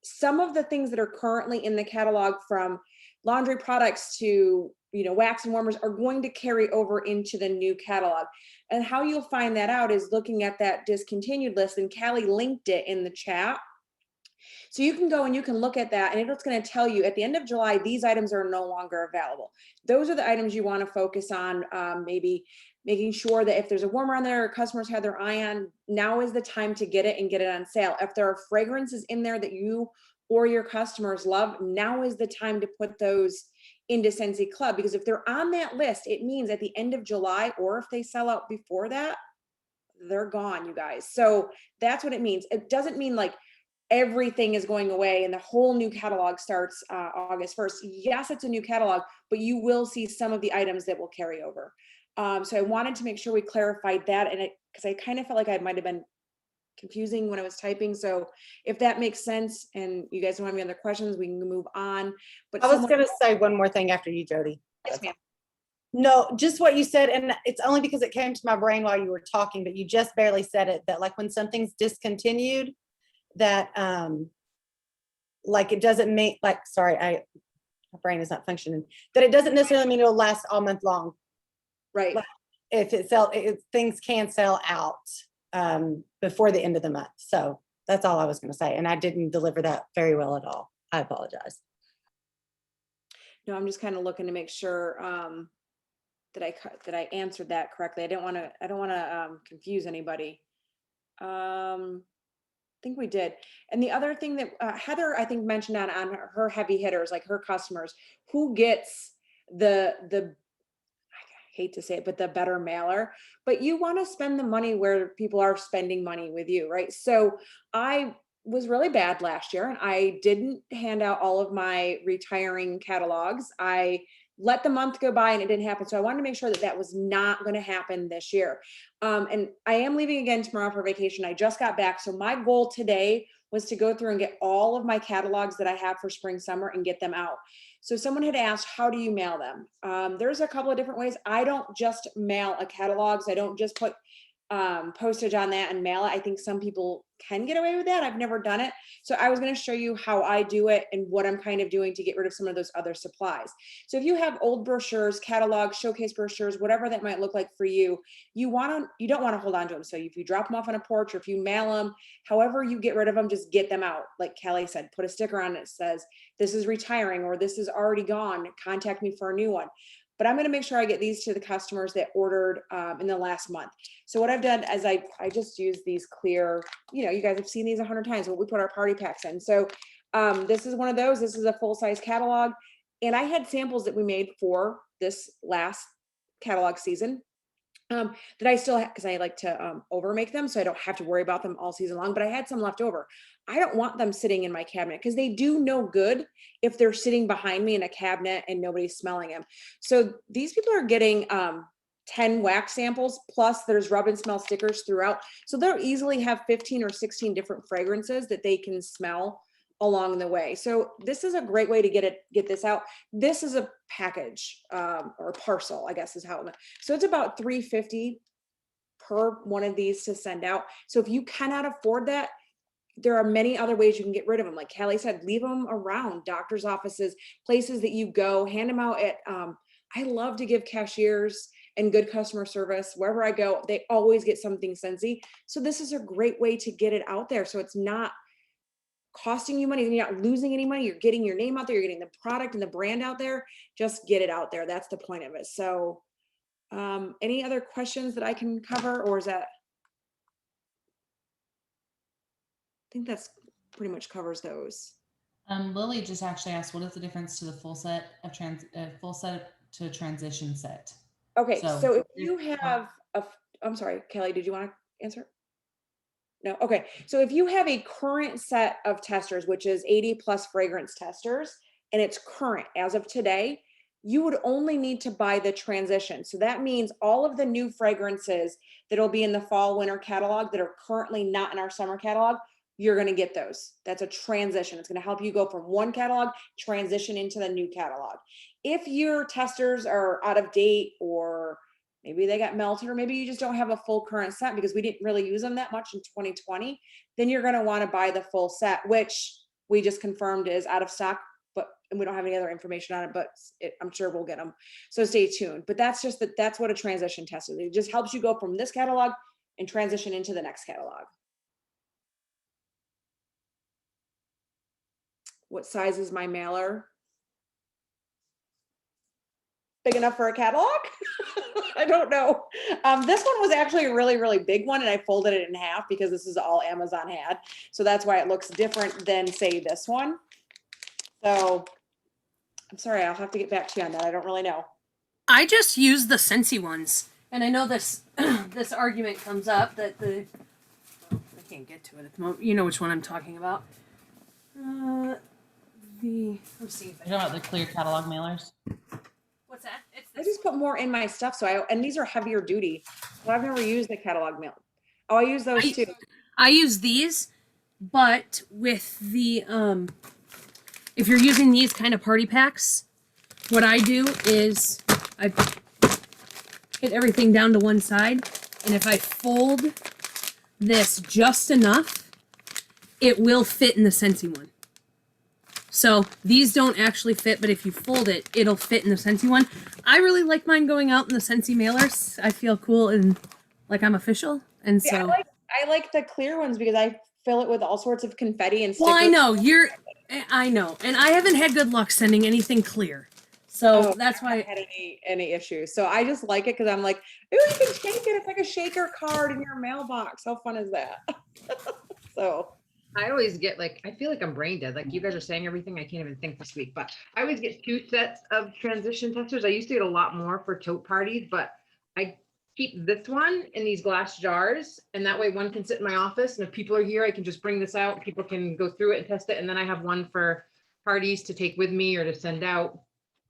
Some of the things that are currently in the catalog, from laundry products to wax and warmers, are going to carry over into the new catalog. And how you'll find that out is looking at that discontinued list, and Callie linked it in the chat. So you can go and you can look at that, and it's going to tell you at the end of July, these items are no longer available. Those are the items you want to focus on, maybe making sure that if there's a warmer on there, customers have their eye on, now is the time to get it and get it on sale. If there are fragrances in there that you or your customers love, now is the time to put those into Scentsy Club, because if they're on that list, it means at the end of July, or if they sell out before that, they're gone, you guys. So that's what it means. It doesn't mean like everything is going away and the whole new catalog starts August 1st. Yes, it's a new catalog, but you will see some of the items that will carry over. So I wanted to make sure we clarified that, and because I kind of felt like I might have been confusing when I was typing. So if that makes sense and you guys don't have any other questions, we can move on. But I was going to say one more thing after you, Jody. Yes, ma'am. No, just what you said, and it's only because it came to my brain while you were talking, but you just barely said it, that like when something's discontinued, that like it doesn't make, like, sorry, my brain is not functioning, that it doesn't necessarily mean it'll last all month long. Right. Like, if things can sell out before the end of the month. So that's all I was going to say, and I didn't deliver that very well at all. I apologize. No, I'm just kind of looking to make sure that I answered that correctly. I don't want to confuse anybody. I think we did. And the other thing that Heather, I think, mentioned on her heavy hitters, like her customers, who gets the I hate to say it, but the better mailer. But you want to spend the money where people are spending money with you, right? So I was really bad last year, and I didn't hand out all of my retiring catalogs. I let the month go by and it didn't happen. So I wanted to make sure that that was not going to happen this year. And I am leaving again tomorrow for vacation. I just got back. So my goal today was to go through and get all of my catalogs that I have for spring, summer, and get them out. So someone had asked, how do you mail them? There's a couple of different ways. I don't just mail a catalog. So I don't just put postage on that and mail it. I think some people can get away with that. I've never done it. So I was going to show you how I do it and what I'm kind of doing to get rid of some of those other supplies. So if you have old brochures, catalogs, showcase brochures, whatever that might look like for you, you don't want to hold on to them. So if you drop them off on a porch, or if you mail them, however you get rid of them, just get them out. Like Kelly said, put a sticker on it that says, this is retiring, or this is already gone. Contact me for a new one. But I'm going to make sure I get these to the customers that ordered in the last month. So what I've done is I just use these clear, you guys have seen these 100 times, but we put our party packs in. So this is one of those. This is a full-size catalog. And I had samples that we made for this last catalog season that I still have, because I like to over make them so I don't have to worry about them all season long, but I had some left over. I don't want them sitting in my cabinet, because they do no good if they're sitting behind me in a cabinet and nobody's smelling them. So these people are getting 10 wax samples, plus there's rub and smell stickers throughout. So they'll easily have 15 or 16 different fragrances that they can smell along the way. So this is a great way to get this out. This is a package or parcel, I guess is how it. So it's about $3.50 per one of these to send out. So if you cannot afford that, there are many other ways you can get rid of them. Like Callie said, leave them around doctor's offices, places that you go, hand them out at, I love to give cashiers and good customer service. Wherever I go, they always get something Scentsy. So this is a great way to get it out there. So it's not costing you money, you're not losing any money. You're getting your name out there. You're getting the product and the brand out there. Just get it out there. That's the point of it. So any other questions that I can cover, or is that? I think that's pretty much covers those. Lily just actually asked, what is the difference to the full set to a transition set? Okay, so if you have I'm sorry, Kelly, did you want to answer? No. Okay. So if you have a current set of testers, which is 80 plus fragrance testers, and it's current as of today, you would only need to buy the transition. So that means all of the new fragrances that'll be in the fall winter catalog that are currently not in our summer catalog, you're going to get those. That's a transition. It's going to help you go from one catalog, transition into the new catalog. If your testers are out of date, or maybe they got melted, or maybe you just don't have a full current set because we didn't really use them that much in 2020, then you're going to want to buy the full set, which we just confirmed is out of stock, but and we don't have any other information on it, but I'm sure we'll get them. So stay tuned. But that's just that's what a transition test is. It just helps you go from this catalog and transition into the next catalog. What size is my mailer? Big enough for a catalog? I don't know. This one was actually a really, really big one, and I folded it in half because this is all Amazon had. So that's why it looks different than, say, this one. So I'm sorry, I'll have to get back to you on that. I don't really know. I just use the Scentsy ones. And I know this this argument comes up that I can't get to it at the moment. You know which one I'm talking about. Let's see. If You're talking about the clear catalog mailers? What's that? It's I just put more in my stuff, and these are heavier duty. So I've never used the catalog mail. Oh, I use those too. I use these, but with the if you're using these kind of party packs, what I do is I hit everything down to one side, and if I fold this just enough, it will fit in the Scentsy one. So these don't actually fit, but if you fold it, it'll fit in the Scentsy one. I really like mine going out in the Scentsy mailers. I feel cool and like I'm official. And so I like the clear ones because I fill it with all sorts of confetti and stickers. Well, I know I know, and I haven't had good luck sending anything clear, so that's why I haven't had any issues. So I just like it because I'm like, ooh, you can shake it. It's like a shaker card in your mailbox. How fun is that? So I always get I feel like I'm brain dead. Like you guys are saying everything, I can't even think this week, but I always get 2 sets of transition testers. I used to get a lot more for tote parties, but I keep this one in these glass jars. And that way one can sit in my office. And if people are here, I can just bring this out. People can go through it and test it. And then I have one for parties to take with me or to send out.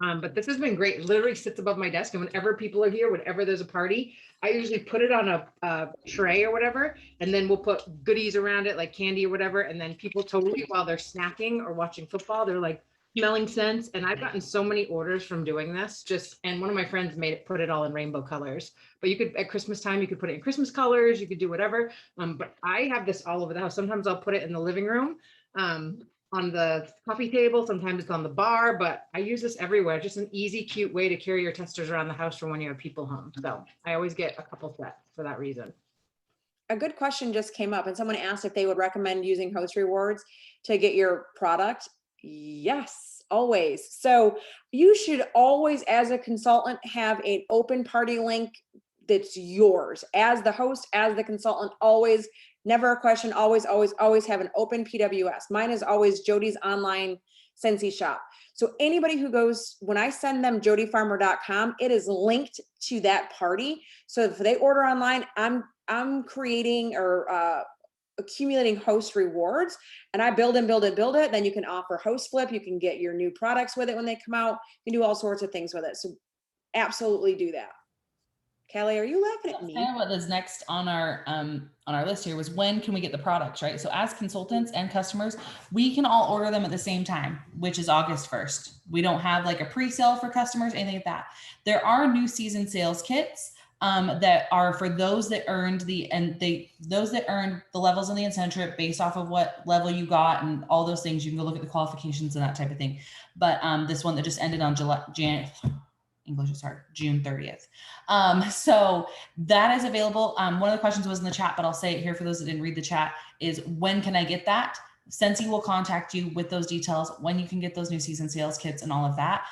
But this has been great. It literally sits above my desk. And whenever people are here, whenever there's a party, I usually put it on a tray or whatever, and then we'll put goodies around it, like candy or whatever. And then people totally, while they're snacking or watching football, they're like smelling scents. And I've gotten so many orders from doing this. And one of my friends put it all in rainbow colors. But you could, at Christmas time, you could put it in Christmas colors. You could do whatever. But I have this all over the house. Sometimes I'll put it in the living room. On the coffee table, sometimes it's on the bar, but I use this everywhere. Just an easy, cute way to carry your testers around the house for when you have people home. So I always get a couple sets for that reason. a good question just came up, and someone asked if they would recommend using Host Rewards to get your product. Yes, always. So you should always, as a consultant, have an open party link that's yours. As the host, as the consultant, always, never a question, always, always, always have an open PWS. Mine is always Jody's online Scentsy shop. So anybody who goes, when I send them jodyfarmer.com, it is linked to that party. So if they order online, I'm creating or accumulating host rewards, and I build and build and build it. Then you can offer host flip. You can get your new products with it when they come out. You can do all sorts of things with it. So absolutely do that. Kelly, are you laughing at me? Kind of what is next on our list here was, when can we get the products, right? So as consultants and customers, we can all order them at the same time, which is August 1st. We don't have like a pre-sale for customers, anything like that. There are new season sales kits that are for those that earned the levels in the incentive list based off of what level you got and all those things. You can go look at the qualifications and that type of thing. But this one that just ended on June 30th. So that is available. One of the questions was in the chat, but I'll say it here for those that didn't read the chat, is when can I get that? Scentsy will contact you with those details, when you can get those new season sales kits and all of that.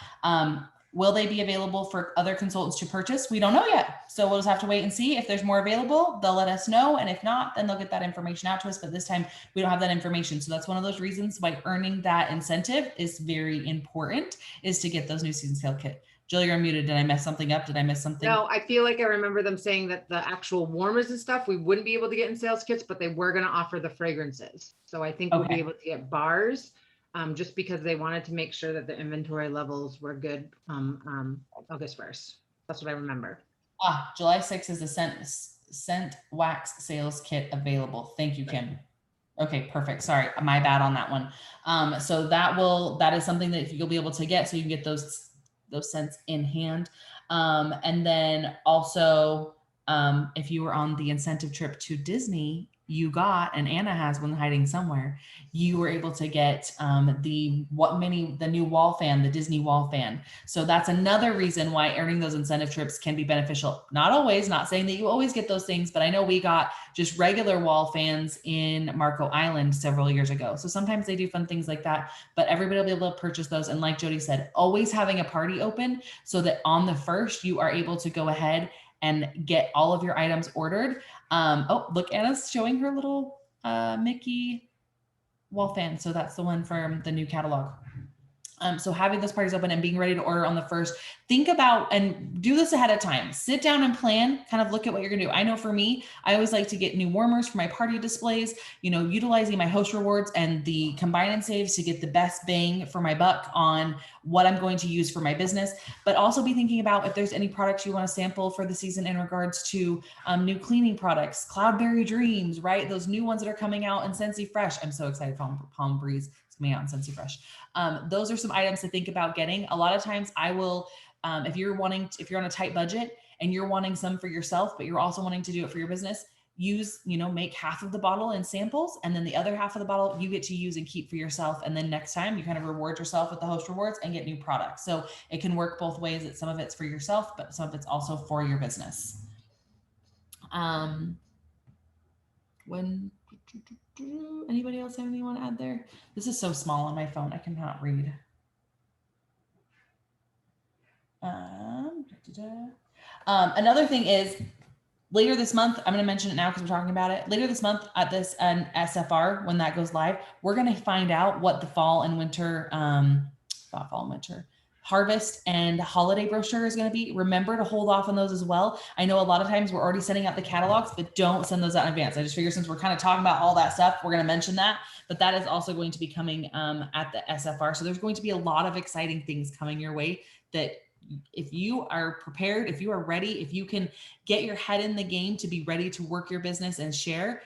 Will they be available for other consultants to purchase? We don't know yet. So we'll just have to wait and see. If there's more available, they'll let us know. And if not, then they'll get that information out to us. But this time we don't have that information. So that's one of those reasons why earning that incentive is very important, is to get those new season sale kit. Jill, you're unmuted. Did I mess something up? Did I miss something? No, I feel like I remember them saying that the actual warmers and stuff, we wouldn't be able to get in sales kits, but they were going to offer the fragrances. So I think we'll be Okay. able to get bars, just because they wanted to make sure that the inventory levels were good August 1st. That's what I remember. July 6th is the scent wax sales kit available. Thank you, Kim. Okay, perfect. Sorry, my bad on that one. So that is something that you'll be able to get, so you can get those scents in hand. And then also, if you were on the incentive trip to Disney, you got, and Anna has one hiding somewhere, you were able to get the new wall fan, the Disney wall fan. So that's another reason why earning those incentive trips can be beneficial. Not always, not saying that you always get those things, but I know we got just regular wall fans in Marco Island several years ago. So sometimes they do fun things like that, but everybody will be able to purchase those. And like Jody said, always having a party open so that on the 1st, you are able to go ahead and get all of your items ordered. Oh, look, Anna's showing her little Mickey wall fan. So that's the one from the new catalog. So having those parties open and being ready to order on the 1st, think about and do this ahead of time. Sit down and plan, kind of look at what you're gonna do. I know for me, I always like to get new warmers for my party displays, utilizing my host rewards and the combine and saves to get the best bang for my buck on what I'm going to use for my business, but also be thinking about if there's any products you want to sample for the season in regards to new cleaning products, Cloudberry Dreams, right? Those new ones that are coming out in Scentsy Fresh. I'm so excited for Palm Breeze. It's coming out in Scentsy Fresh. Those are some items to think about getting. A lot of times I will, if you're on a tight budget and you're wanting some for yourself, but you're also wanting to do it for your business, make half of the bottle in samples, and then the other half of the bottle you get to use and keep for yourself. And then next time you kind of reward yourself with the host rewards and get new products. So it can work both ways. That some of it's for yourself, but some of it's also for your business. Anybody else have anything you want to add there? This is so small on my phone. I cannot read. Another thing is, later this month, I'm going to mention it now because we're talking about it. Later this month at this SFR, when that goes live, we're going to find out what the fall and winter, harvest and holiday brochure is going to be. Remember to hold off on those as well. I know a lot of times we're already sending out the catalogs, but don't send those out in advance. I just figure since we're kind of talking about all that stuff, we're going to mention that, but that is also going to be coming at the SFR. So there's going to be a lot of exciting things coming your way that if you are prepared, if you are ready, if you can get your head in the game to be ready to work your business and share,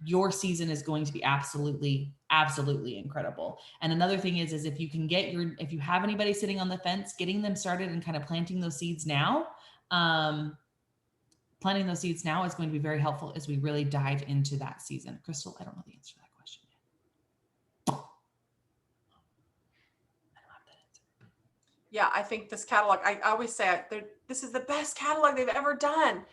your season is going to be absolutely incredible. And another thing is if you can if you have anybody sitting on the fence, getting them started and kind of planting those seeds now, is going to be very helpful as we really dive into that season. Crystal, I don't know the answer to that question yet. Yeah, I think this catalog, I always say this is the best catalog they've ever done.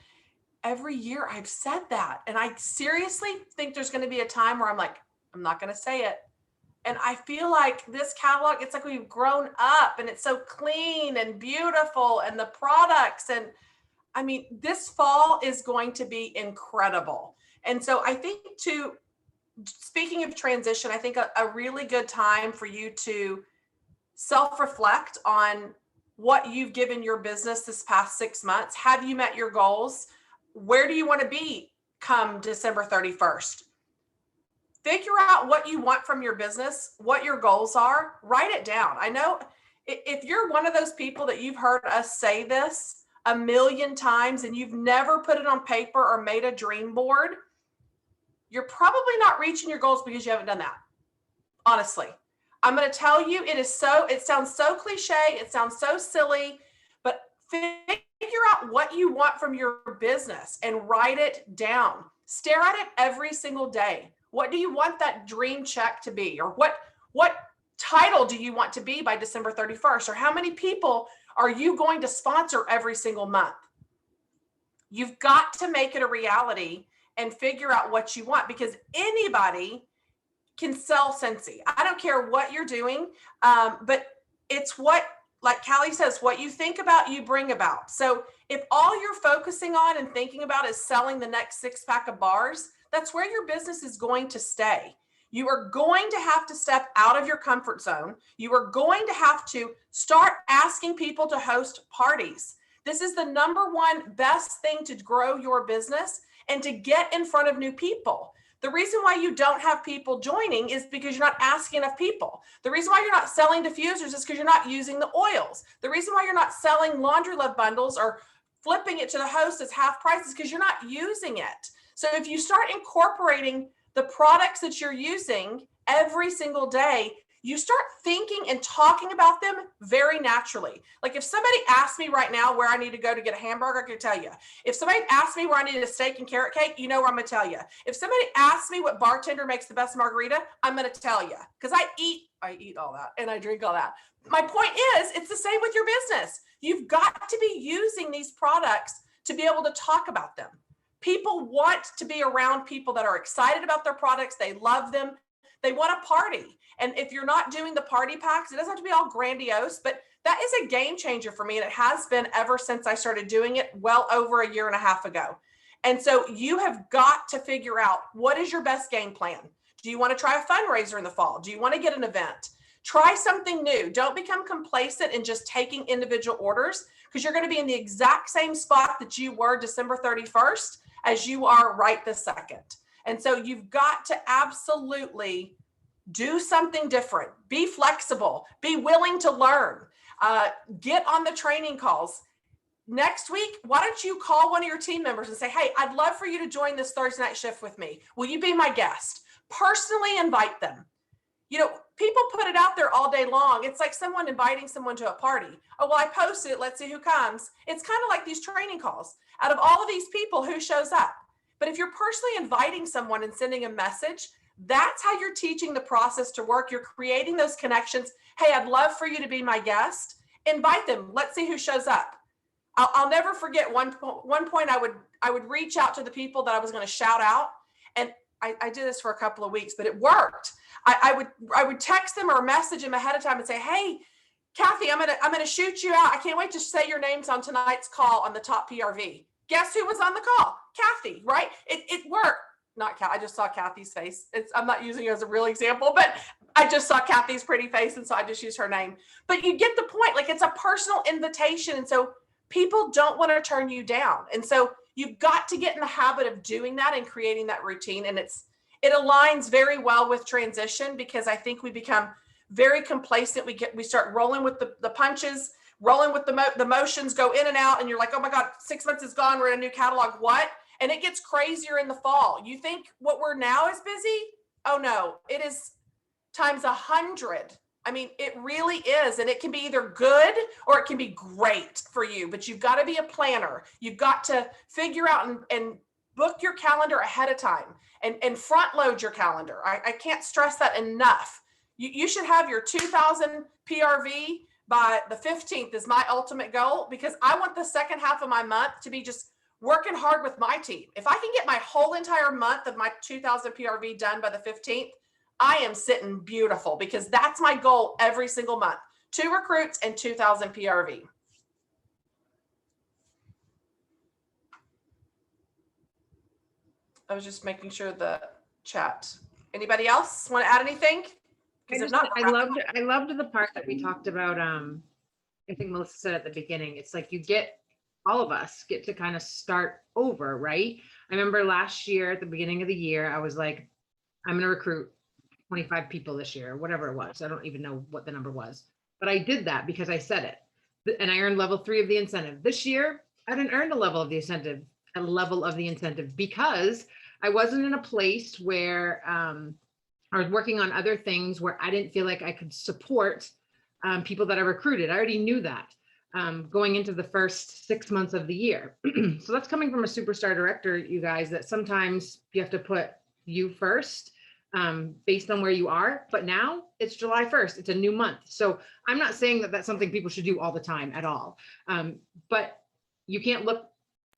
Every year I've said that. And I seriously think there's going to be a time where I'm like, I'm not going to say it. And I feel like this catalog, it's like we've grown up and it's so clean and beautiful and the products. And I mean, this fall is going to be incredible. And so I think speaking of transition, I think a really good time for you to self-reflect on what you've given your business this past 6 months. Have you met your goals? Where do you want to be come December 31st? Figure out what you want from your business, what your goals are, write it down. I know if you're one of those people that you've heard us say this a million times and you've never put it on paper or made a dream board, you're probably not reaching your goals because you haven't done that. Honestly, I'm going to tell you, it sounds so cliche. It sounds so silly, but figure out what you want from your business and write it down. Stare at it every single day. What do you want that dream check to be? Or what title do you want to be by December 31st? Or how many people are you going to sponsor every single month? You've got to make it a reality and figure out what you want, because anybody can sell Scentsy. I don't care what you're doing, but it's what, like Callie says, what you think about, you bring about. So if all you're focusing on and thinking about is selling the next 6-pack of bars, that's where your business is going to stay. You are going to have to step out of your comfort zone. You are going to have to start asking people to host parties. This is the number one best thing to grow your business and to get in front of new people. The reason why you don't have people joining is because you're not asking enough people. The reason why you're not selling diffusers is because you're not using the oils. The reason why you're not selling laundry love bundles or flipping it to the host as half price is because you're not using it. So if you start incorporating the products that you're using every single day, you start thinking and talking about them very naturally. Like if somebody asked me right now where I need to go to get a hamburger, I can tell you. If somebody asked me where I need a steak and carrot cake, you know where I'm gonna tell you. If somebody asks me what bartender makes the best margarita, I'm gonna tell you. Because I eat all that and I drink all that. My point is, it's the same with your business. You've got to be using these products to be able to talk about them. People want to be around people that are excited about their products. They love them. They want a party. And if you're not doing the party packs, it doesn't have to be all grandiose, but that is a game changer for me. And it has been ever since I started doing it well over a year and a half ago. And so you have got to figure out, what is your best game plan? Do you want to try a fundraiser in the fall? Do you want to get an event? Try something new. Don't become complacent in just taking individual orders, because you're going to be in the exact same spot that you were December 31st as you are right this second. And so you've got to absolutely do something different. Be flexible. Be willing to learn. Get on the training calls. Next week, why don't you call one of your team members and say, hey, I'd love for you to join this Thursday night shift with me. Will you be my guest? Personally invite them. You know, people put it out there all day long. It's like someone inviting someone to a party. Oh, well, I posted it. Let's see who comes. It's kind of like these training calls. Out of all of these people, who shows up? But if you're personally inviting someone and sending a message, that's how you're teaching the process to work. You're creating those connections. Hey, I'd love for you to be my guest. Invite them. Let's see who shows up. I'll never forget one point I would reach out to the people that I was going to shout out. And I did this for a couple of weeks, but it worked. I would text them or message them ahead of time and say, hey, Kathy, I'm gonna shoot you out. I can't wait to say your names on tonight's call on the top PRV. Guess who was on the call? Kathy, right? It worked. Not Kathy. I just saw Kathy's face. I'm not using it as a real example, but I just saw Kathy's pretty face, and so I just used her name. But you get the point. Like, it's a personal invitation, and so people don't want to turn you down. And so you've got to get in the habit of doing that and creating that routine. And it aligns very well with transition, because I think we become very complacent. We start rolling with the punches, rolling with the motions, go in and out, and you're like, oh my God, 6 months is gone. We're in a new catalog. What? And it gets crazier in the fall. You think what we're now is busy? Oh no, it is times 100. I mean, it really is. And it can be either good or it can be great for you, but you've got to be a planner. You've got to figure out and book your calendar ahead of time and front load your calendar. I can't stress that enough. You should have your 2000 PRV by the 15th is my ultimate goal, because I want the second half of my month to be just working hard with my team. If I can get my whole entire month of my 2000 PRV done by the 15th, I am sitting beautiful, because that's my goal every single month. 2 recruits and 2000 PRV. I was just making sure the chat. Anybody else want to add anything? I loved the part that we talked about. I think Melissa said at the beginning, it's like all of us get to kind of start over, right? I remember last year at the beginning of the year, I was like, I'm going to recruit 25 people this year, whatever it was. I don't even know what the number was, but I did that because I said it, and I earned level 3 of the incentive. This year, I didn't earn a level of the incentive, because I wasn't in a place where I was working on other things where I didn't feel like I could support people that I recruited. I already knew that going into the first 6 months of the year. So that's coming from a superstar director, you guys, that sometimes you have to put you first based on where you are. But now it's July 1st. It's a new month. So I'm not saying that that's something people should do all the time at all. But you can't look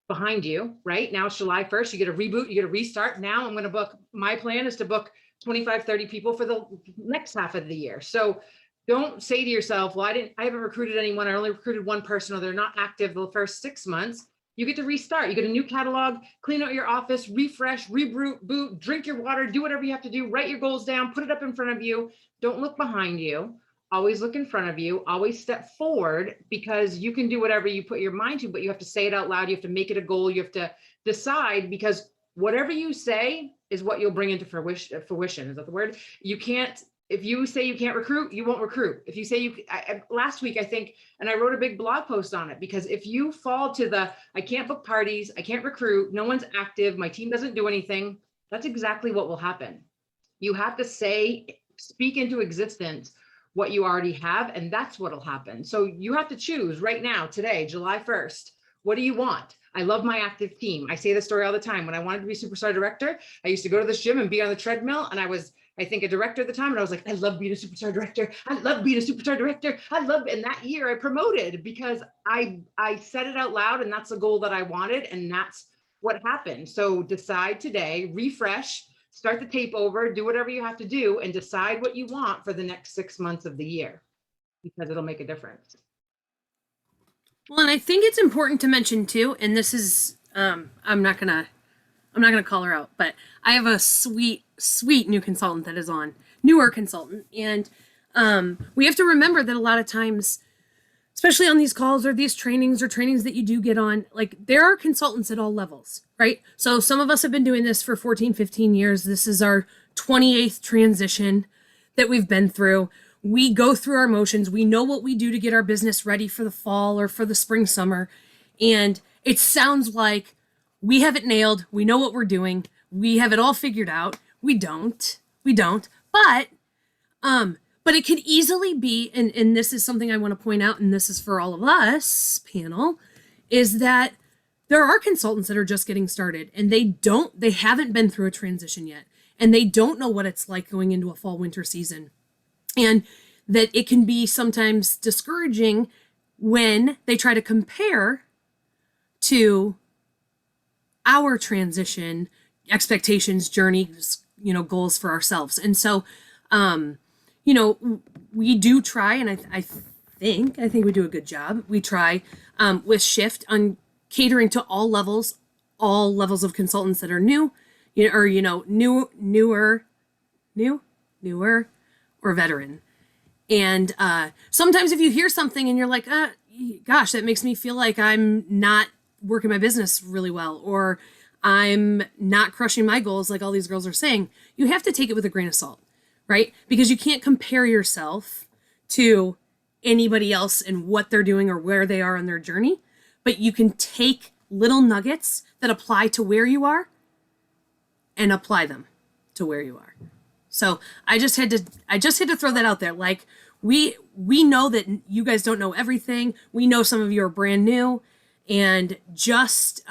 behind you, right? Now it's July 1st. You get a reboot, you get a restart. Now I'm going to book, my plan is to book 25, 30 people for the next half of the year. So don't say to yourself, well, I haven't recruited anyone. I only recruited one person, or they're not active the first 6 months. You get to restart. You get a new catalog, clean out your office, refresh, reboot, drink your water, do whatever you have to do, write your goals down, put it up in front of you. Don't look behind you. Always look in front of you. Always step forward, because you can do whatever you put your mind to, but you have to say it out loud. You have to make it a goal. You have to decide, because whatever you say is what you'll bring into fruition. Is that the word? You can't, if you say you can't recruit, you won't recruit. If you say last week, I think, and I wrote a big blog post on it, because if you fall to I can't book parties, I can't recruit, no one's active, my team doesn't do anything, that's exactly what will happen. You have to speak into existence what you already have, and that's what'll happen. So you have to choose right now, today, July 1st, what do you want? I love my active team. I say this story all the time. When I wanted to be superstar director, I used to go to this gym and be on the treadmill, and I was, I think, a director at the time. And I was like, I love being a superstar director. I love being a superstar director. And that year I promoted because I said it out loud, and that's the goal that I wanted. And that's what happened. So decide today, refresh, start the tape over, do whatever you have to do, and decide what you want for the next 6 months of the year, because it'll make a difference. Well, and I think it's important to mention too, and this is, I'm not gonna call her out, but I have a sweet new consultant that is on, newer consultant. And we have to remember that a lot of times, especially on these calls or these trainings or trainings that you do get on, like, there are consultants at all levels, right? So some of us have been doing this for 14, 15 years. This is our 28th transition that we've been through. We go through our motions. We know what we do to get our business ready for the fall or for the spring, summer. And it sounds like we have it nailed. We know what we're doing. We have it all figured out. We don't. But it could easily be, and this is something I want to point out, and this is for all of us panel, is that there are consultants that are just getting started, and they haven't been through a transition yet, and they don't know what it's like going into a fall winter season. And that it can be sometimes discouraging when they try to compare to our transition expectations, journeys, goals for ourselves. And so, we do try, and I think we do a good job. We try with Shift on catering to all levels of consultants that are new, newer or veteran. And sometimes if you hear something and you're like, gosh, that makes me feel like I'm not working my business really well, or I'm not crushing my goals like all these girls are saying, you have to take it with a grain of salt, right? Because you can't compare yourself to anybody else and what they're doing or where they are on their journey, but you can take little nuggets that apply to where you are and apply them to where you are. So I just had to throw that out there. Like, we know that you guys don't know everything. We know some of you are brand new, and just,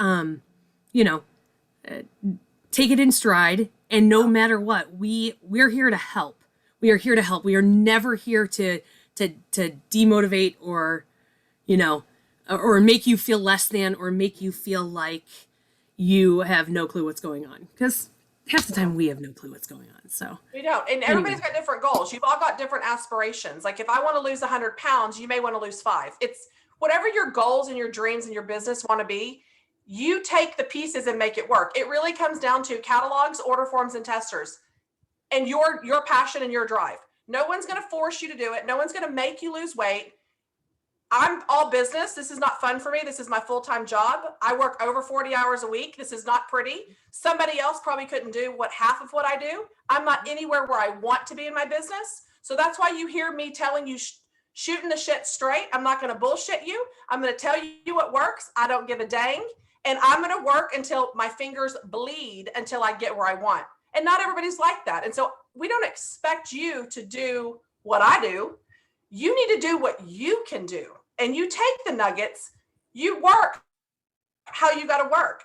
take it in stride. And no matter what, we're here to help. We are here to help. We are never here to demotivate or, or make you feel less than, or make you feel like you have no clue what's going on. Because half the time we have no clue what's going on. So we don't. And everybody's got different goals. You've all got different aspirations. Like, if I want to lose 100 pounds, you may want to lose 5. It's whatever your goals and your dreams and your business want to be. You take the pieces and make it work. It really comes down to catalogs, order forms, and testers, and your passion and your drive. No one's going to force you to do it. No one's going to make you lose weight. I'm all business. This is not fun for me. This is my full-time job. I work over 40 hours a week. This is not pretty. Somebody else probably couldn't do half of what I do. I'm not anywhere where I want to be in my business. So that's why you hear me telling you, shooting the shit straight. I'm not going to bullshit you. I'm going to tell you what works. I don't give a dang. And I'm going to work until my fingers bleed until I get where I want. And not everybody's like that. And so we don't expect you to do what I do. You need to do what you can do. And you take the nuggets, you work how you got to work.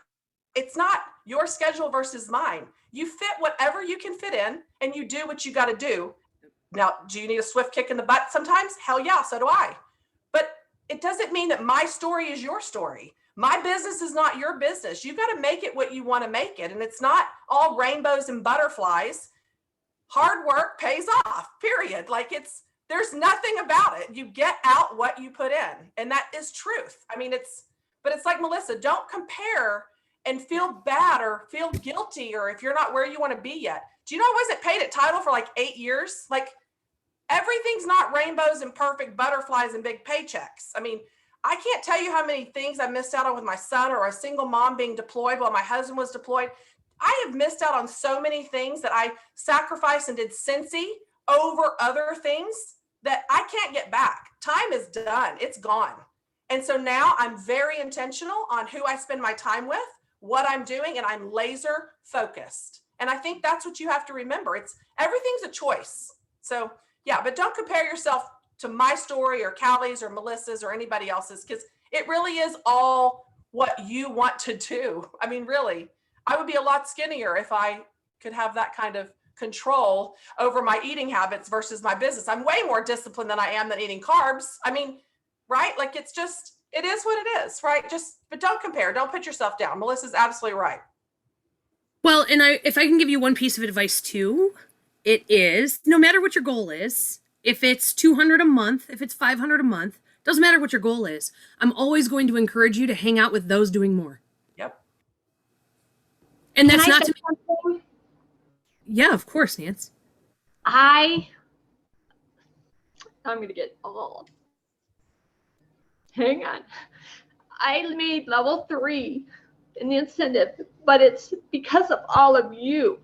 It's not your schedule versus mine. You fit whatever you can fit in, and you do what you got to do. Now, do you need a swift kick in the butt sometimes? Hell yeah, so do I. But it doesn't mean that my story is your story. My business is not your business. You got to make it what you want to make it. And it's not all rainbows and butterflies. Hard work pays off, period. Like, there's nothing about it. You get out what you put in, and that is truth. I mean, But it's like, Melissa, don't compare and feel bad or feel guilty, or if you're not where you want to be yet. Do you know I wasn't paid at Title for like 8 years? Like, everything's not rainbows and perfect butterflies and big paychecks. I mean, I can't tell you how many things I missed out on with my son, or a single mom being deployed while my husband was deployed. I have missed out on so many things that I sacrificed and did Cincy over other things that I can't get back. Time is done. It's gone. And so now I'm very intentional on who I spend my time with, what I'm doing, and I'm laser focused. And I think that's what you have to remember. Everything's a choice. So yeah, but don't compare yourself to my story or Callie's or Melissa's or anybody else's, because it really is all what you want to do. I mean, really, I would be a lot skinnier if I could have that kind of control over my eating habits versus my business. I'm way more disciplined than I am than eating carbs. I mean, right? Like, it is what it is, right? But don't compare. Don't put yourself down. Melissa's absolutely right. Well, and if I can give you one piece of advice too, it is, no matter what your goal is, if it's 200 a month, if it's 500 a month, doesn't matter what your goal is. I'm always going to encourage you to hang out with those doing more. Yep. And that's not to me. Yeah, of course, Nance. I'm going to get all. Hang on. I made level 3 in the incentive, but it's because of all of you.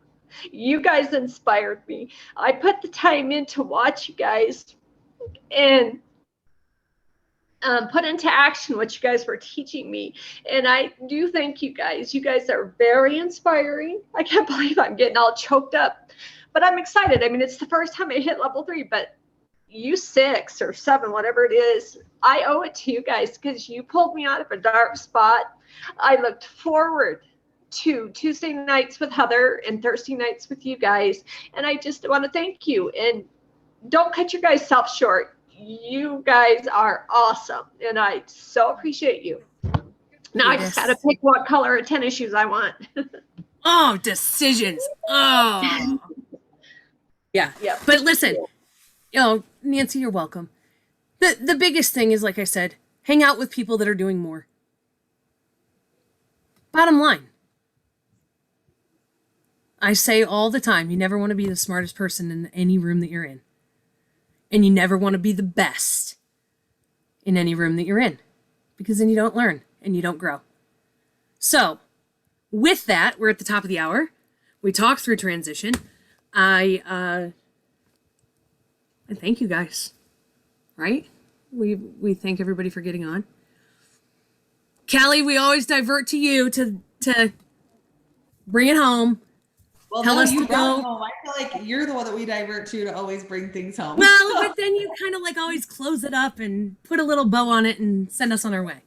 You guys inspired me. I put the time in to watch you guys and put into action what you guys were teaching me. And I do thank you guys. You guys are very inspiring. I can't believe I'm getting all choked up, but I'm excited. I mean, it's the first time I hit level 3, but you 6 or 7, whatever it is, I owe it to you guys, because you pulled me out of a dark spot. I looked forward to Tuesday nights with Heather and Thursday nights with you guys. And I just want to thank you. And don't cut your guys self short. You guys are awesome. And I so appreciate you. Now I just got to pick what color of tennis shoes I want. Oh, decisions. Oh. Yeah. Yeah. But listen, Nancy, you're welcome. The biggest thing is, like I said, hang out with people that are doing more. Bottom line. I say all the time, you never want to be the smartest person in any room that you're in. And you never want to be the best in any room that you're in, because then you don't learn and you don't grow. So with that, we're at the top of the hour. We talked through transition. I thank you guys, right? We thank everybody for getting on. Callie, we always divert to you to bring it home. Well, Tell us you to go. home. I feel like you're the one that we divert to always bring things home. Well, but then you kind of like always close it up and put a little bow on it and send us on our way.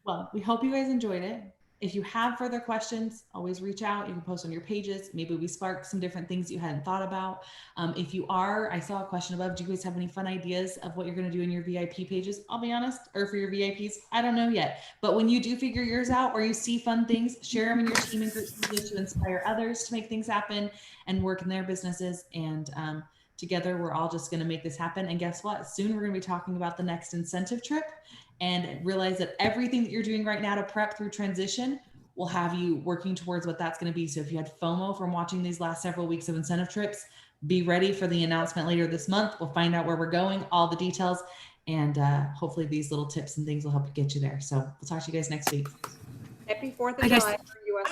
Well, we hope you guys enjoyed it. If you have further questions, always reach out. You can post on your pages. Maybe we sparked some different things you hadn't thought about. I saw a question above. Do you guys have any fun ideas of what you're going to do in your VIP pages? I'll be honest, or for your VIPs, I don't know yet. But when you do figure yours out, or you see fun things, share them in your team and groups to inspire others to make things happen and work in their businesses. And together, we're all just going to make this happen. And guess what? Soon we're going to be talking about the next incentive trip, and realize that everything that you're doing right now to prep through transition will have you working towards what that's going to be. So if you had FOMO from watching these last several weeks of incentive trips, be ready for the announcement later this month. We'll find out where we're going, all the details, and hopefully these little tips and things will help get you there. So we'll talk to you guys next week. Happy 4th of July for US